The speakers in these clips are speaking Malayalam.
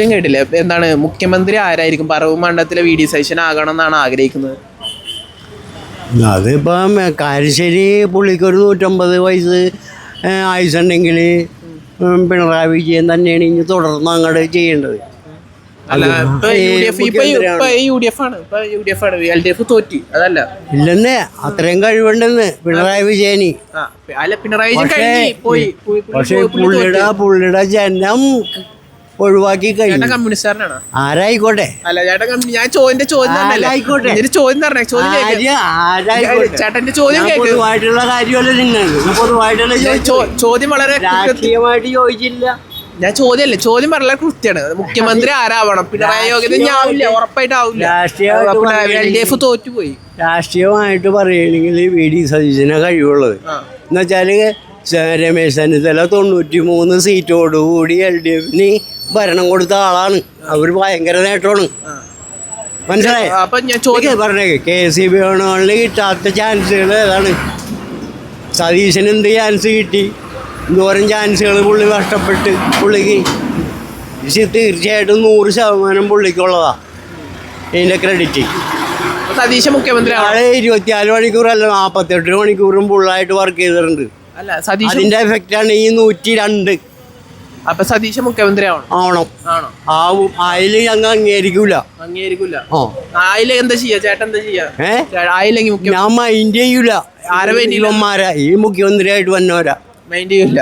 കേട്ടില്ലേ എന്താണ് മുഖ്യമന്ത്രി ആരായിരിക്കും? പറവൂർ മണ്ഡലത്തിലെ വി ഡി സതീശൻ ആകണം എന്നാണ് ആഗ്രഹിക്കുന്നത്. അതിപ്പം കാരശ്ശേരി പുള്ളിക്കൊരു 150 വയസ്സ് ആയുസുണ്ടെങ്കിൽ പിണറായി വിജയൻ തന്നെയാണ് ഇനി തുടർന്ന് അങ്ങോട്ട് ചെയ്യേണ്ടത്. അല്ല തോറ്റി അതല്ല ഇല്ലെന്നേ, അത്രയും കഴിവുണ്ടെന്ന് പിണറായി വിജയന്. അല്ല പിണറായി പക്ഷെ പുള്ളിയുടെ ജനം ഒഴിവാക്കി കഴിഞ്ഞു. കമ്മ്യൂണിസ്റ്റുകാരനാണ് ആരായിക്കോട്ടെ. അല്ല ചേട്ടാ ഞാൻ ചോദ്യം ചേട്ടന്റെ ചോദ്യം പൊതുവായിട്ടുള്ള കാര്യമല്ല നിങ്ങൾക്ക്. പൊതുവായിട്ടുള്ള ചോദ്യം വളരെ രാഷ്ട്രീയമായിട്ട് ചോദിച്ചില്ല. ഞാൻ ചോദ്യം വളരെ കൃത്യമാണ്. മുഖ്യമന്ത്രി ആരാവണം? പിണറായി യോഗ്യത ഞാവില്ല, ഉറപ്പായിട്ടാവില്ല. തോറ്റുപോയി. രാഷ്ട്രീയമായിട്ട് പറയുകയാണെങ്കിൽ വി ഡി സതീശന കഴിവുള്ളത് എന്നുവെച്ചാല് രമേശ് ചെന്നിത്തല 93 സീറ്റോടുകൂടി LDFന് ഭരണം കൊടുത്ത ആളാണ്. അവർ ഭയങ്കര നേട്ടമാണ്. മനസ്സിലായി പറഞ്ഞേ. KCB ഭരണങ്ങളിൽ കിട്ടാത്ത ചാൻസുകൾ ഏതാണ്? സതീശന് എന്ത് ചാൻസ് കിട്ടി? എന്തോരം ചാൻസുകൾ പുള്ളി നഷ്ടപ്പെട്ട് പുള്ളിക്ക്. തീർച്ചയായിട്ടും 100% പുള്ളിക്കുള്ളതാ ഇതിൻ്റെ ക്രെഡിറ്റ്. സതീശൻ മുഖ്യമന്ത്രി 24 മണിക്കൂറല്ല 48 മണിക്കൂറും ഫുള്ളായിട്ട് വർക്ക് ചെയ്തിട്ടുണ്ട്. അതിന്റെ എഫക്റ്റാണ് ഈ 102. അപ്പൊ സതീശൻ മുഖ്യമന്ത്രി ആവണം. ആവും. അതില് ഞങ്ങൾ അംഗീകരിക്കൂല. എന്താ ചെയ്യാ ചേട്ടൻ? എന്താ ചെയ്യാ? ഞാൻ മൈൻഡ് ചെയ്യൂല. ഇവന്മാരാ ഈ മുഖ്യമന്ത്രിയായിട്ട് വന്നവരാ മൈൻഡ് ചെയ്യൂല.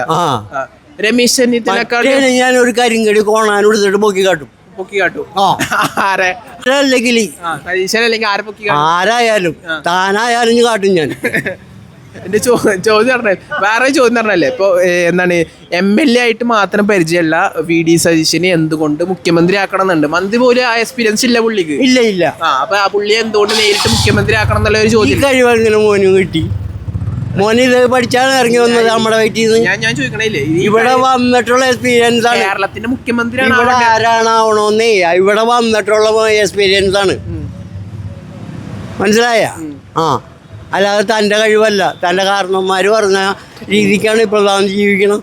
രമേശ് ചെന്നിത്തല ഞാൻ ഒരു കരിങ്കടി കോണാൻ എടുത്തിട്ട് പൊക്കി കാട്ടും. ആരായാലും താനായാലും കാട്ടും ഞാൻ. എന്റെ ചോദ്യം പറഞ്ഞാൽ വേറെ ചോദ്യം പറഞ്ഞല്ലേ, ഇപ്പൊ എന്താണ് MLA ആയിട്ട് മാത്രം പരിചയമല്ല വി ഡി സതീശന് എന്തുകൊണ്ട് മുഖ്യമന്ത്രി ആക്കണം എന്നുണ്ട്? മന്ത്രി പോലും ആ എക്സ്പീരിയൻസ് ഇല്ല പുള്ളിക്ക്. ഇല്ല. അപ്പൊ ആ പുള്ളിയെ എന്തുകൊണ്ട് നേരിട്ട് മുഖ്യമന്ത്രി ആക്കണം എന്നുള്ള ഒരു ചോദ്യം. കഴിവങ്ങനെ മോനും കിട്ടി. മോന് ഇത് പഠിച്ചാണ് ഇറങ്ങി വന്നത് നമ്മുടെ വീട്ടിൽ നിന്ന്. ഞാൻ ചോദിക്കണേ, ഇവിടെ വന്നിട്ടുള്ള എക്സ്പീരിയൻസ് ആണ്. കേരളത്തിന്റെ മുഖ്യമന്ത്രി ആരാണാവണോന്നേ ഇവിടെ വന്നിട്ടുള്ള എക്സ്പീരിയൻസ് ആണ്. മനസ്സിലായ? അല്ലാതെ തൻ്റെ കഴിവല്ല. തൻ്റെ കാരണന്മാർ പറഞ്ഞ രീതിക്കാണ് ഇപ്പോൾ താൻ ജീവിക്കണം.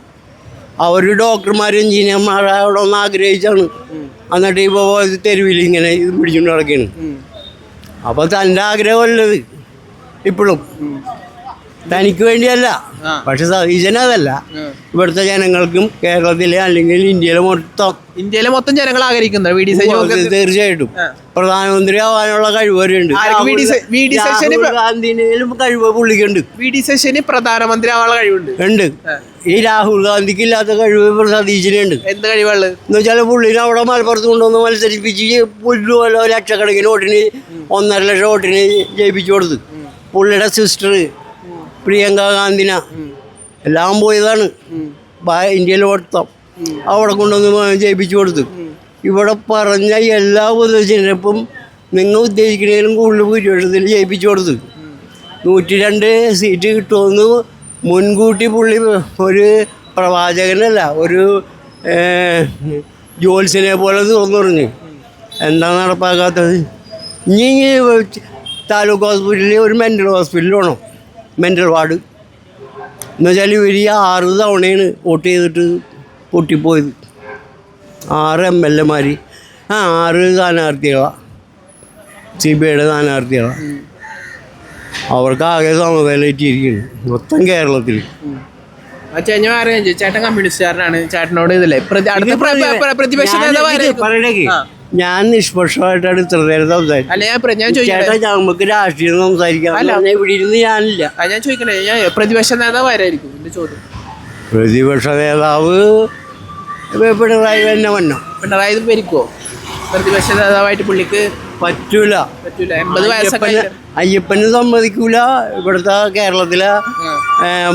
അവർ ഡോക്ടർമാരും എഞ്ചിനീയർമാരോടൊന്ന് ആഗ്രഹിച്ചാണ്. എന്നിട്ട് ഇപ്പോൾ തെരുവിൽ ഇങ്ങനെ ഇത് പിടിച്ചുകൊണ്ട് നടക്കുകയാണ്. അപ്പോൾ തൻ്റെ ആഗ്രഹമല്ലത് ഇപ്പോഴും. തനിക്ക് വേണ്ടിയല്ല. പക്ഷെ സതീശൻ അതല്ല. ഇവിടുത്തെ ജനങ്ങൾക്കും കേരളത്തിലെ അല്ലെങ്കിൽ ഇന്ത്യയിലെ മൊത്തം ജനങ്ങൾ ആഗ്രഹിക്കുന്നത് തീർച്ചയായിട്ടും പ്രധാനമന്ത്രി ആവാനുള്ള കഴിവ് വരെയുണ്ട്. ഗാന്ധിയിലും കഴിവ് പുള്ളിക്കുണ്ട്. വി ഡി സതീശന് പ്രധാനമന്ത്രി ആവാനുള്ള കഴിവുണ്ട്. ഈ രാഹുൽ ഗാന്ധിക്ക് ഇല്ലാത്ത കഴിവ് സതീശനുണ്ട്. എന്ത് കഴിവുള്ളത് എന്ന് വെച്ചാൽ പുള്ളിനെ അവിടെ മലപ്പുറത്ത് കൊണ്ടുവന്ന് മത്സരിപ്പിച്ച് പുല്ലുപോലെ ലക്ഷക്കണക്കിന് വോട്ടിന് 1.5 ലക്ഷം വോട്ടിന് ജയിപ്പിച്ചു കൊടുത്തു. പുള്ളിയുടെ സിസ്റ്റർ പ്രിയങ്ക ഗാന്ധിന എല്ലാം പോയതാണ് ഇന്ത്യയിൽ മൊത്തം. അവിടെ കൊണ്ടുവന്ന് ജയിപ്പിച്ചു കൊടുത്തു. ഇവിടെ പറഞ്ഞ എല്ലാ ഉപദേശിനും നിങ്ങൾ ഉദ്ദേശിക്കുന്നതിലും കൂടുതൽ ഭൂരിപക്ഷത്തിൽ ജയിപ്പിച്ചു കൊടുത്തു. 102 സീറ്റ് കിട്ടുമെന്ന് മുൻകൂട്ടി പുള്ളി ഒരു പ്രവാചകനല്ല, ഒരു ജോത്സ്യനെ പോലെ തുറന്നു പറഞ്ഞു. എന്താ നടപ്പാക്കാത്തത്? ഇനി താലൂക്ക് ഹോസ്പിറ്റലിൽ ഒരു മെൻ്റൽ ഹോസ്പിറ്റൽ വേണം, മെൻ്റൽ വാർഡ്. എന്നുവെച്ചാൽ ഇവർ 6 തവണയാണ് വോട്ട് ചെയ്തിട്ട് പൊട്ടിപ്പോയത്. 6 MLA-മാർ 6 സ്ഥാനാർത്ഥികളാണ്. CBIയുടെ സ്ഥാനാർത്ഥികളാണ്. അവർക്ക് ആകെ സമനിലയിട്ടിരിക്കുന്നു മൊത്തം കേരളത്തിൽ. ചേട്ടൻ കമ്മ്യൂണിസ്റ്റുകാരനാണ്. ചേട്ടനോട് ഇതില്ലേ പ്രതിപക്ഷ പറയണേക്ക് ഞാൻ നിഷ്പക്ഷമായിട്ടാണ് ഇത്ര നേരം സംസാരിച്ചത്. ചേട്ടാ നമുക്ക് രാഷ്ട്രീയം സംസാരിക്കാം. ഇവിടെ ഇരുന്ന് ഞാനില്ല. ഞാൻ ചോദിക്കണേ, പ്രതിപക്ഷ നേതാവ് ആരായിരിക്കും? എന്റെ ചോദ്യം. പ്രതിപക്ഷ നേതാവ് പിണറായി തന്നെ വന്നോ? പിണറായി ഭരിക്കുമോ? പ്രതിപക്ഷ നേതാവായിട്ട് പുള്ളിക്ക് പറ്റൂല. 80 വയസ്സൊക്കെ അയ്യപ്പനും സമ്മതിക്കൂല. ഇവിടുത്തെ കേരളത്തിലെ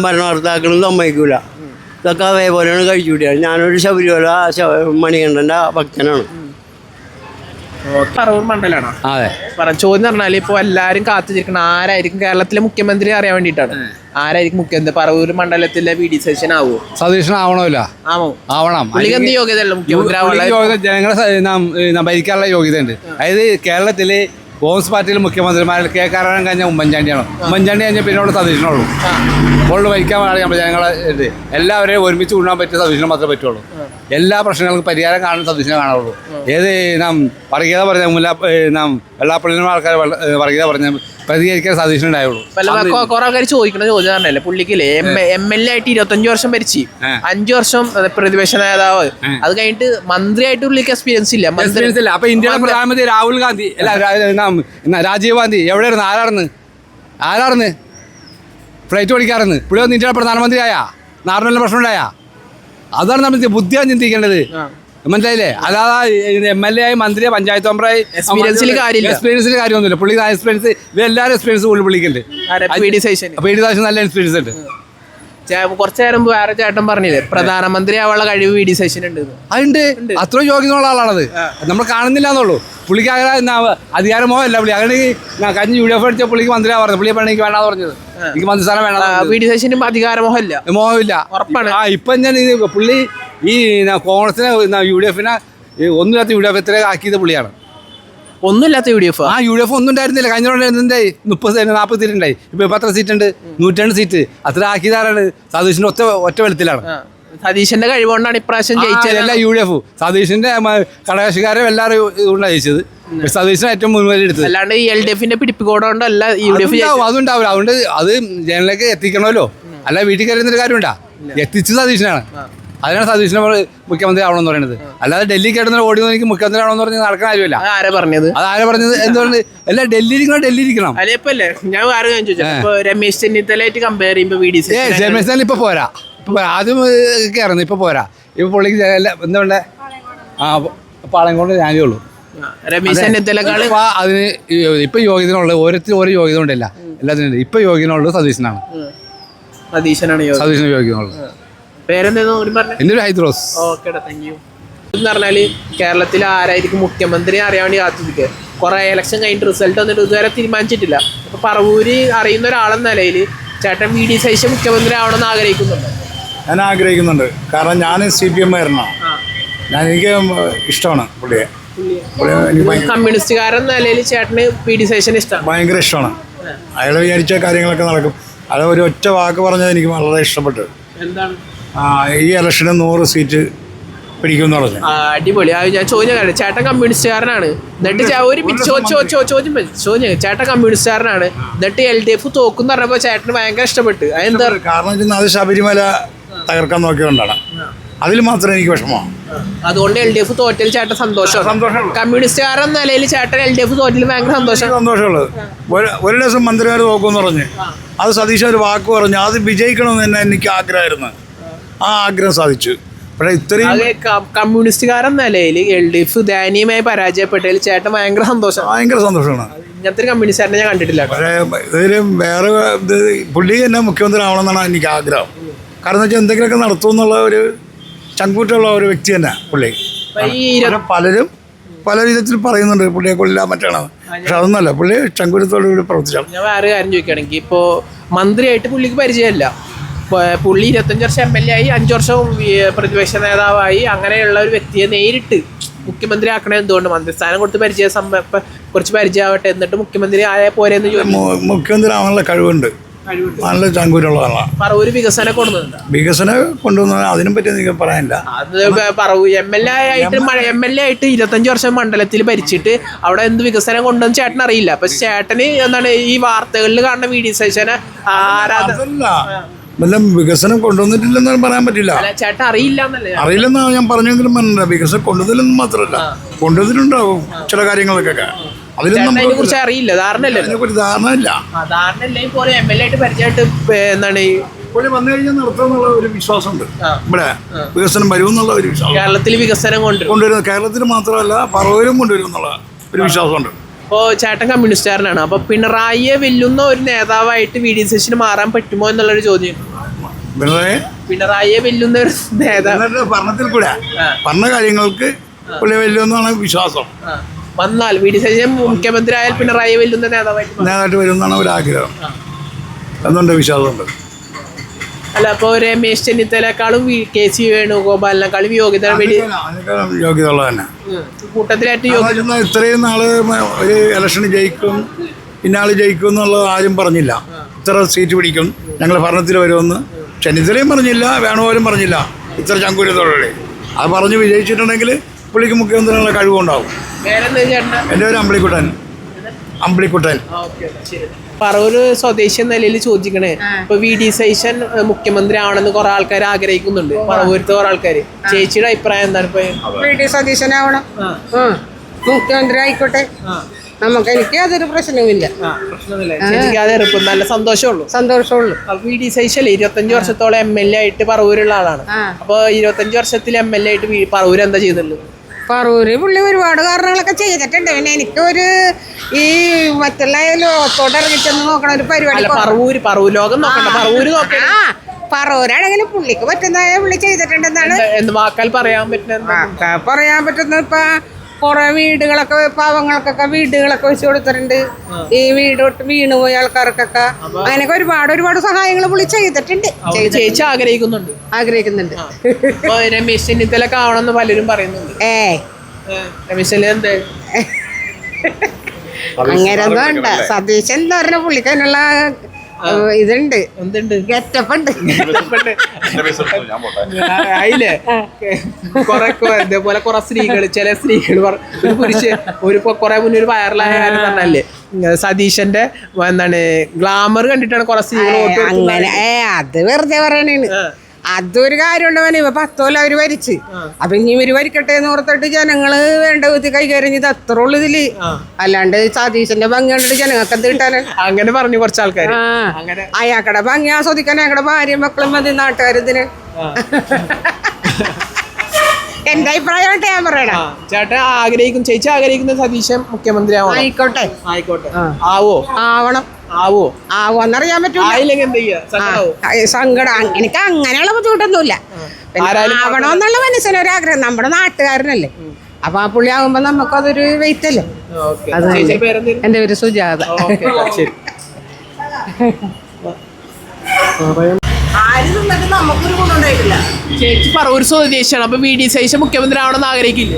ഭരണകർത്താക്കളും സമ്മതിക്കൂല. ഇതൊക്കെ അതേപോലെയാണ് കഴിച്ചുകൂടിയാണ്. ഞാനൊരു ശബരിമല മണികണ്ഠൻ്റെ ഭക്തനാണ്. പറവൂർ മണ്ഡലമാണോ? അതെ. ചോദ്യം പറഞ്ഞാൽ ഇപ്പോൾ എല്ലാവരും കാത്തിരിക്കണം ആരായിരിക്കും കേരളത്തിലെ മുഖ്യമന്ത്രി അറിയാൻ വേണ്ടിയിട്ടാണ്. ആരായിരിക്കും മുഖ്യമന്ത്രി? പറവൂർ മണ്ഡലത്തിലെ വി ഡി സതീശൻ ആവുമോ? സതീശൻ ആവണമല്ല. ആവണം. പുള്ളിക്ക് എന്ത് യോഗ്യതയല്ല മുഖ്യമന്ത്രി? ജനങ്ങളെ ഭരിക്കാനുള്ള യോഗ്യതയുണ്ട്. അതായത് കേരളത്തില് കോൺഗ്രസ് പാർട്ടിയിൽ മുഖ്യമന്ത്രിമാരിൽ കേൾക്കാറാൻ കഴിഞ്ഞ ഉമ്മൻചാണ്ടിയാണ്. ഉമ്മൻചാണ്ടി കഴിഞ്ഞാൽ പിന്നെ അവിടെ സതീശനുള്ളൂ. അപ്പോൾ ഭരിക്കാൻ വേണ്ടി നമ്മൾ ജനങ്ങളെ എല്ലാവരെയും ഒരുമിച്ച് കൊണ്ടുപോകാൻ പറ്റിയ സതീശന് മാത്രമേ പറ്റുള്ളൂ. എല്ലാ പ്രശ്നങ്ങൾക്കും പരിഹാരം കാണുന്ന സതീശനെ കാണുള്ളൂ. ഏത് നാം വർഗീയത പറഞ്ഞ നാം വെള്ളാപ്പള്ളിയുടെ ആൾക്കാർ വർഗീയത പറഞ്ഞ പ്രതികരിക്കാൻ സതീശനുണ്ടായുള്ളൂ. കുറെ ആൾക്കാർ ചോദിക്കുന്ന ചോദ്യം പറഞ്ഞല്ലേ, പുള്ളിക്കില്ലേ MLA ആയിട്ട് 25 വർഷം ഭരിച്ചു, 5 വർഷം പ്രതിപക്ഷ നേതാവ്, അത് കഴിഞ്ഞിട്ട് മന്ത്രിയായിട്ട് പുള്ളിക്ക് എക്സ്പീരിയൻസ് ഇല്ല. അപ്പൊ ഇന്ത്യയുടെ പ്രധാനമന്ത്രി രാഹുൽ ഗാന്ധി രാജീവ് ഗാന്ധി എവിടെയായിരുന്നു? ആരാർന്ന് ഫ്ലൈറ്റ് ഓടിക്കാറുന്ന്? പുള്ളി വന്ന് ഇന്ത്യയുടെ പ്രധാനമന്ത്രിയായ നാറിനെല്ലാം പ്രശ്നം ഉണ്ടായ? അതാണ് നമ്മൾ ബുദ്ധിയാണ് ചിന്തിക്കേണ്ടത്, മനസ്സിലായില്ലേ? അല്ലാതെ MLA ആയി മന്ത്രിയെ പഞ്ചായത്ത് മെമ്പറായി എക്സ്പീരിയൻസിൽ കാര്യമൊന്നുമില്ല. പുള്ളിക്ക് എക്സ്പീരിയൻസ് ഇവരെല്ലാവരും എക്സ്പീരിയൻസ് പുള്ളിക്കുണ്ട്. നല്ല എക്സ്പീരിയൻസ് ഉണ്ട്. കുറച്ചു നേരം വേറെ ചേട്ടൻ പറഞ്ഞില്ലേ പ്രധാനമന്ത്രി ആവാനുള്ള കഴിവ് VD സതീശൻ ഉണ്ട്. അതുണ്ട്, അത്ര യോഗ്യതയുള്ള ആളാണത്, നമ്മൾ കാണുന്നില്ല എന്നുള്ളൂ. പുള്ളിക്ക് അധികാരമോ അല്ല. പുള്ളി അങ്ങനെ കഴിഞ്ഞ UDF അടിച്ച പുള്ളിക്ക് മന്ത്രിയാ പറഞ്ഞത്. പുള്ളിയെ എനിക്ക് വേണ്ടാന്ന് പറഞ്ഞത്, എനിക്ക് മന്ത്രിസ്ഥാനം വേണം. VD സതീശനും അധികാരമോഹമില്ല, മോഹമില്ല, ഉറപ്പാണ്. ഇപ്പൊ ഞാൻ പുള്ളി ഈ കോൺഗ്രസിനെ UDFനെ ഒന്നുമില്ലാത്ത UDF എത്ര ആക്കിയത് പുള്ളിയാണ്. ഒന്നുമില്ലാത്ത UDF UDF ഒന്നും ഉണ്ടായിരുന്നില്ല. കഴിഞ്ഞ 30-40 സീറ്റ് ഉണ്ടായി. ഇപ്പൊ എത്ര സീറ്റ് ഉണ്ട്? 102 സീറ്റ്. അത്ര ആക്കിയതാരാണ്? സതീശന്റെ ഒറ്റ വെളുത്തിലാണ്. സതീശന്റെ കഴിവുകൊണ്ടാണ് ഇപ്രാവശ്യം ജയിച്ചത്. എല്ലാ UDF സതീശന്റെ ഘടകകക്ഷിക്കാരും എല്ലാവരും ഇതുകൊണ്ടാണ് ജയിച്ചത്. സതീശനെ ഏറ്റവും മുൻകൈ എടുത്തത്. അല്ലാണ്ട് LDF പിടിപ്പിക്കോണ്ടല്ല UDF അതുണ്ടാവില്ല. അതുകൊണ്ട് അത് ജനങ്ങളിലേക്ക് എത്തിക്കണമല്ലോ. അല്ല വീട്ടിൽ കയറുന്നൊരു കാര്യമുണ്ടാ, എത്തിച്ചത് സതീശനാണ്. അതിനാണ് സതീശനെ മുഖ്യമന്ത്രി ആവണമെന്ന് പറയുന്നത്. അല്ലാതെ ഡൽഹി കേട്ടുന്ന ഓടി എനിക്ക് മുഖ്യമന്ത്രി ആവണമെന്ന് പറഞ്ഞാൽ നടക്കുന്ന കാര്യമില്ല. ആരാ പറഞ്ഞത്? എന്തുകൊണ്ട് എല്ലാം ഡൽഹിയിരിക്കണം. അല്ലെ ഞാൻ വേറെ ചോദിച്ചു, രമേശ് ചെന്നിത്തലയായിട്ട് കമ്പയർ ചെയ്യുമ്പോൾ VD സതീശൻ രമേശ് ചെന്നിത്തല ഇപ്പൊ പോരാ. ആദ്യം കയറുന്നു, ഇപ്പൊ പോരാ. ഇപ്പൊ പുള്ളിക്ക് എന്തുകൊണ്ട് പാളംകൊണ്ട് ഞാനേ ഉള്ളൂ. രമേശ് ചെന്നിത്തലക്കാൾ അതിന് ഇപ്പൊ യോഗ്യതയുള്ള ഓരോ യോഗ്യത കൊണ്ടല്ല, എല്ലാത്തിനും ഇപ്പൊ യോഗ്യതയുള്ളത് സതീശനാണ്. സതീശന് യോഗ്യതയുള്ളത്. എന്റെ ഒരു ഹൈദ്രോസ്. ഓക്കേടാ, താങ്ക് യു. എന്ന് പറഞ്ഞാല് കേരളത്തിൽ ആരായിരിക്കും മുഖ്യമന്ത്രി അറിയാൻ വേണ്ടി കാത്തിരിക്കുക. കുറെ ഇലക്ഷൻ കഴിഞ്ഞിട്ട് റിസൾട്ട് വന്നിട്ട് ഇതുവരെ തീരുമാനിച്ചിട്ടില്ല. അപ്പൊ പറവൂര് അറിയുന്ന ഒരാളെന്ന നിലയിൽ ചേട്ടൻ VD സതീശൻ മുഖ്യമന്ത്രി ആവണമെന്ന് ആഗ്രഹിക്കുന്നുണ്ട്? ഞാൻ ആഗ്രഹിക്കുന്നുണ്ട്. കാരണം ഞാൻ CPM ആയിരുന്നാണ്. എനിക്ക് ഇഷ്ടമാണ് പുള്ളിയെ. കമ്മ്യൂണിസ്റ്റുകാരൻ നിലയിൽ ചേട്ടന് VD സതീശൻ ഇഷ്ടമാണ്? ഭയങ്കര ഇഷ്ടമാണ്. അയാൾ വിചാരിച്ച കാര്യങ്ങളൊക്കെ നടക്കും. അത് ഒരു ഒറ്റ വാക്ക് പറഞ്ഞത് എനിക്ക് വളരെ ഇഷ്ടപ്പെട്ടു. എന്താണ്? ഈ ഇലക്ഷന് 100 സീറ്റ് പിടിക്കുമെന്ന് പറഞ്ഞു. അടിപൊളി. ഞാൻ ചോദ്യം, ചേട്ടൻ കമ്മ്യൂണിസ്റ്റുകാരനാണ്, എന്നിട്ട് ചോദ്യം ചേട്ടൻ കമ്മ്യൂണിസ്റ്റുകാരനാണ്, എന്നിട്ട് LDF തോക്കും പറഞ്ഞപ്പോ ചേട്ടന് ഭയങ്കര ഇഷ്ടപ്പെട്ടു. അതെന്താ? കാരണം അത് ശബരിമല തകർക്കാൻ നോക്കിയതുകൊണ്ടാണ്. അതിൽ മാത്രമേ എനിക്ക് വിഷമമാണ്. അതുകൊണ്ട് LDF തോറ്റൽ ചേട്ടൻ സന്തോഷം. കമ്മ്യൂണിസ്റ്റുകാരൻ നിലയിൽ ചേട്ടൻ LDF തോറ്റൽ ഭയങ്കര സന്തോഷമുള്ളത്. ഒരു ദിവസം മന്ത്രിമാർ നോക്കുമെന്ന് പറഞ്ഞ് അത് സതീശൻ ഒരു വാക്ക് പറഞ്ഞു. അത് വിജയിക്കണമെന്ന് തന്നെ എനിക്ക് ആഗ്രഹമായിരുന്നു. ആ ആഗ്രഹം സാധിച്ചു. പക്ഷേ ഇത്രയും കമ്മ്യൂണിസ്റ്റുകാരൻ നിലയിൽ LDF ദയനീയമായി പരാജയപ്പെട്ടതിൽ ചേട്ടൻ ഭയങ്കര സന്തോഷമാണ്. ഇങ്ങനത്തെ ഒരു കമ്മ്യൂണിസ്റ്റുകാരനെ ഞാൻ കണ്ടിട്ടില്ല. പക്ഷേ ഇതിലും വേറെ പുള്ളി തന്നെ മുഖ്യമന്ത്രി ആവണമെന്നാണ് എനിക്ക് ആഗ്രഹം. കാരണം വെച്ചാൽ എന്തെങ്കിലുമൊക്കെ നടത്തുമെന്നുള്ള ഒരു ചങ്കൂറ്റുള്ള ഒരു വ്യക്തി തന്നെ പുള്ളി. പലരും പല വിധത്തിൽ പറയുന്നുണ്ട് പുള്ളിയെ കൊല്ലാൻ പറ്റണം. പക്ഷെ അതൊന്നല്ല, പുള്ളി ചങ്കൂറ്റത്തോടുകൂടി പ്രവർത്തിച്ചാണ്. ഞാൻ വേറെ കാര്യം ചോദിക്കുകയാണെങ്കിൽ, ഇപ്പോൾ മന്ത്രിയായിട്ട് പുള്ളിക്ക് പരിചയമില്ല. പുള്ളി 25 വർഷം MLA ആയി, 5 വർഷം പ്രതിപക്ഷ നേതാവായി. അങ്ങനെയുള്ള ഒരു വ്യക്തിയെ നേരിട്ട് മുഖ്യമന്ത്രി ആക്കണേ എന്തുകൊണ്ട്? മന്ത്രിസ്ഥാനം കൊടുത്ത് കുറച്ച് പരിചയമാവട്ടെ, എന്നിട്ട് മുഖ്യമന്ത്രി ആയാൽ പോരെന്ന് ചോദിച്ചു. മുഖ്യമന്ത്രി ആവാനുള്ള കഴിവുണ്ട്, നല്ല ചങ്കൂറ്റുള്ളതാണ്. പറവൂര് വികസനം കൊണ്ടുവന്നുണ്ട്. വികസനം കൊണ്ടുവന്നത് അതിനെ പറ്റി എനിക്ക് പറയാനില്ല. അത് പറവൂർ MLA ആയിട്ട് 25 വർഷം മണ്ഡലത്തിൽ ഭരിച്ചിട്ട് അവിടെ എന്ത് വികസനം കൊണ്ടുവന്ന് ചേട്ടൻ അറിയില്ല. പക്ഷെ ചേട്ടന് എന്താണ് ഈ വാർത്തകളിൽ കാണുന്ന VD സതീശനെ വല്ലതും വികസനം കൊണ്ടുവന്നിട്ടില്ലെന്ന് പറയാൻ പറ്റില്ല. ചേട്ടൻ അറിയില്ലെന്നാണ് ഞാൻ പറഞ്ഞെങ്കിലും പറഞ്ഞില്ല. വികസനം കൊണ്ടുവന്നില്ലെന്ന് മാത്രമല്ല, കൊണ്ടുവന്നിട്ടുണ്ടാവും ചില കാര്യങ്ങളൊക്കെ. അതിനെ കുറിച്ച് അറിയില്ല, ധാരണയില്ല. പോലെ MLA ആയിട്ട് പരിചയമായിട്ട് എന്താണ് പുള്ളി വന്നു കഴിഞ്ഞാൽ നടത്തുമെന്നുള്ള ഒരു വിശ്വാസമുണ്ട്. ഇവിടെ വികസനം വരുമെന്നുള്ള ഒരു വിശ്വാസം. കേരളത്തിൽ വികസനം കൊണ്ടുവരുന്നത് കേരളത്തിൽ മാത്രമല്ല പറവൂരും കൊണ്ടുവരും എന്നുള്ള ഒരു വിശ്വാസമുണ്ട്. ഇപ്പോൾ ചേട്ടൻ കമ്മ്യൂണിസ്റ്റുകാരനാണ്. അപ്പോൾ പിണറായിയെ വെല്ലുന്ന ഒരു നേതാവായിട്ട് VD സതീശന് മാറാൻ പറ്റുമോ എന്നുള്ളൊരു ചോദ്യം. പിണറായിയെ വെല്ലുന്ന ഒരു നേതാവ് ഭരണത്തിൽ കൂടെ പറഞ്ഞ കാര്യങ്ങൾക്ക് പുള്ളി വെല്ലുമെന്നാണ് വിശ്വാസം. വന്നാൽ VD സതീശൻ മുഖ്യമന്ത്രി ആയാൽ പിണറായിയെ വെല്ലുന്ന നേതാവായിട്ട് വരുമെന്നാണ് ഒരു ആഗ്രഹം. എന്നുണ്ട്, വിശ്വാസമുണ്ട്. അല്ല, അപ്പോൾ രമേശ് ചെന്നിത്തലക്കാളും KC വേണുഗോപാലിനെക്കാളും യോഗ്യതയുള്ള തന്നെ കൂട്ടത്തിലായിട്ട് ഇത്രയും നാള് ഒരു ഇലക്ഷന് ജയിക്കും, ഇന്നാൾ ജയിക്കും എന്നുള്ളത് ആരും പറഞ്ഞില്ല. ഇത്ര സീറ്റ് പിടിക്കും, ഞങ്ങൾ ഭരണത്തിൽ വരുമെന്ന് ചെന്നിത്തലയും പറഞ്ഞില്ല, വേണുപോലും പറഞ്ഞില്ല. ഇത്ര ചങ്കൂറ്റത്തോടെ അത് പറഞ്ഞ് വിജയിച്ചിട്ടുണ്ടെങ്കിൽ പുള്ളിക്ക് മുഖ്യമന്ത്രിയുള്ള കഴിവുണ്ടാവും. വേറെന്താ ചേട്ടൻ? എൻ്റെ പേര് അമ്പിളിക്കുട്ടൻ. പറവൂര് സ്വദേശി എന്ന നിലയിൽ ചോദിക്കണേ, ഇപ്പൊ VD സതീശൻ മുഖ്യമന്ത്രി ആവണമെന്ന് കുറെ ആൾക്കാർ ആഗ്രഹിക്കുന്നുണ്ട്, പറവൂരത്തെ കുറെ ആൾക്കാര്. ചേച്ചിയുടെ അഭിപ്രായം എന്താണ്? ഇപ്പൊ VD സതീശനാവണം, മുഖ്യമന്ത്രി ആയിക്കോട്ടെ, എനിക്ക് അതൊരു പ്രശ്നവുമില്ല. ചേച്ചിക്ക് അത് എറുപ്പം നല്ല സന്തോഷമുള്ളൂ. VD സതീശൻ 25 വർഷത്തോളം MLA ആയിട്ട് പറവൂരുള്ള ആളാണ്. അപ്പൊ 25 വർഷത്തിൽ MLA ആയിട്ട് പറവൂര് എന്താ ചെയ്തിട്ടുള്ളത്? പറവൂര് പുള്ളി ഒരുപാട് കാരണങ്ങളൊക്കെ ചെയ്തിട്ടുണ്ട്. പിന്നെ എനിക്കൊരു ഈ മറ്റുള്ള ലോകത്തോട്ട് ഇറങ്ങിച്ചെന്ന് നോക്കണ ഒരു പരിപാടി. പറവൂര് ലോകം നോക്കണ്ട, പറവൂര് നോക്കണ്ട. പറവൂരാണെങ്കിലും പുള്ളിക്ക് പറ്റുന്നതായ പുള്ളി ചെയ്തിട്ടുണ്ടെന്നാണ് വാക്കാൽ പറയാൻ പറ്റുന്നത്. ഇപ്പൊ കുറെ വീടുകളൊക്കെ പാവങ്ങൾക്കൊക്കെ വീടുകളൊക്കെ വെച്ച് കൊടുത്തിട്ടുണ്ട്. ഈ വീടോട്ട് വീണുപോയ ആൾക്കാർക്കൊക്കെ അങ്ങനെയൊക്കെ ഒരുപാട് സഹായങ്ങൾ പുള്ളി ചെയ്തിട്ടുണ്ട്. ചേച്ചി ആഗ്രഹിക്കുന്നുണ്ട്. രമേശ് ചെന്നിത്തലൊക്കെ ആവണമെന്ന് പലരും പറയുന്നുണ്ട്. രമേശ് ചെന്നിത്തല അങ്ങനെയൊന്നും വേണ്ട. സതീശൻ എന്ന് പറഞ്ഞ പുള്ളിക്ക് അതിനുള്ള ഇതുണ്ട്, ഗെറ്റപ്പ് ഉണ്ട്. ആയില്ലേ? ഇതേപോലെ കുറെ സ്ത്രീകൾ, ചില സ്ത്രീകൾ കുറെ മുന്നേ ഒരു വൈറലായ കാര്യം പറഞ്ഞല്ലേ, സതീശന്റെ എന്താണ് ഗ്ലാമർ കണ്ടിട്ടാണ് കുറെ സ്ത്രീകൾ വോട്ട്. അങ്ങനെ അത് വെറുതെ പറയണേണ്. അതൊരു കാര്യമുണ്ടവന്. ഇവ 10 കൊല്ലം അവര് ഭരിച്ച്, അപ്പൊ ഇനി ഇവര് ഭരിക്കട്ടെ എന്ന് ഓർത്തിട്ട് ജനങ്ങള് വേണ്ട വിധത്തിൽ കൈകാര്യം ചെയ്ത് അത്ര ഉള്ളു ഇതില്. അല്ലാണ്ട് സതീശന്റെ ഭംഗി കണ്ടിട്ട് ജനങ്ങൾക്ക് എന്ത് കിട്ടാന്? അങ്ങനെ പറഞ്ഞു കുറച്ച് ആൾക്കാർ. അയാക്കടെ ഭംഗി ആസ്വദിക്കാൻ അയാളുടെ ഭാര്യയും മക്കളും മതി നാട്ടുകാരിതിന്. എന്റെ അഭിപ്രായമായിട്ട് ഞാൻ പറയണ. ചേട്ടൻ ചേച്ചി ആഗ്രഹിക്കുന്ന സതീശൻ മുഖ്യമന്ത്രി ആയിക്കോട്ടെ. ആവണം. ആവോന്നറിയാൻ പറ്റൂല. സങ്കടം എനിക്ക് അങ്ങനെയുള്ള ബുദ്ധിമുട്ടൊന്നുമില്ല. ആവണമെന്നുള്ള മനസ്സിനൊരാഗ്രഹം. നമ്മുടെ നാട്ടുകാരനല്ലേ, അപ്പൊ ആ പുള്ളി ആകുമ്പോ നമുക്കതൊരു വെയിറ്റ് അല്ലേ. എന്റെ പേര് സുജാത. നമുക്കൊരു ഗുണമുണ്ടായിട്ടില്ല. ചേച്ചി പറവൂർ സ്വദേശിയാണ്, അപ്പൊ VD സതീശൻ മുഖ്യമന്ത്രി ആവണമെന്ന് ആഗ്രഹിക്കില്ല.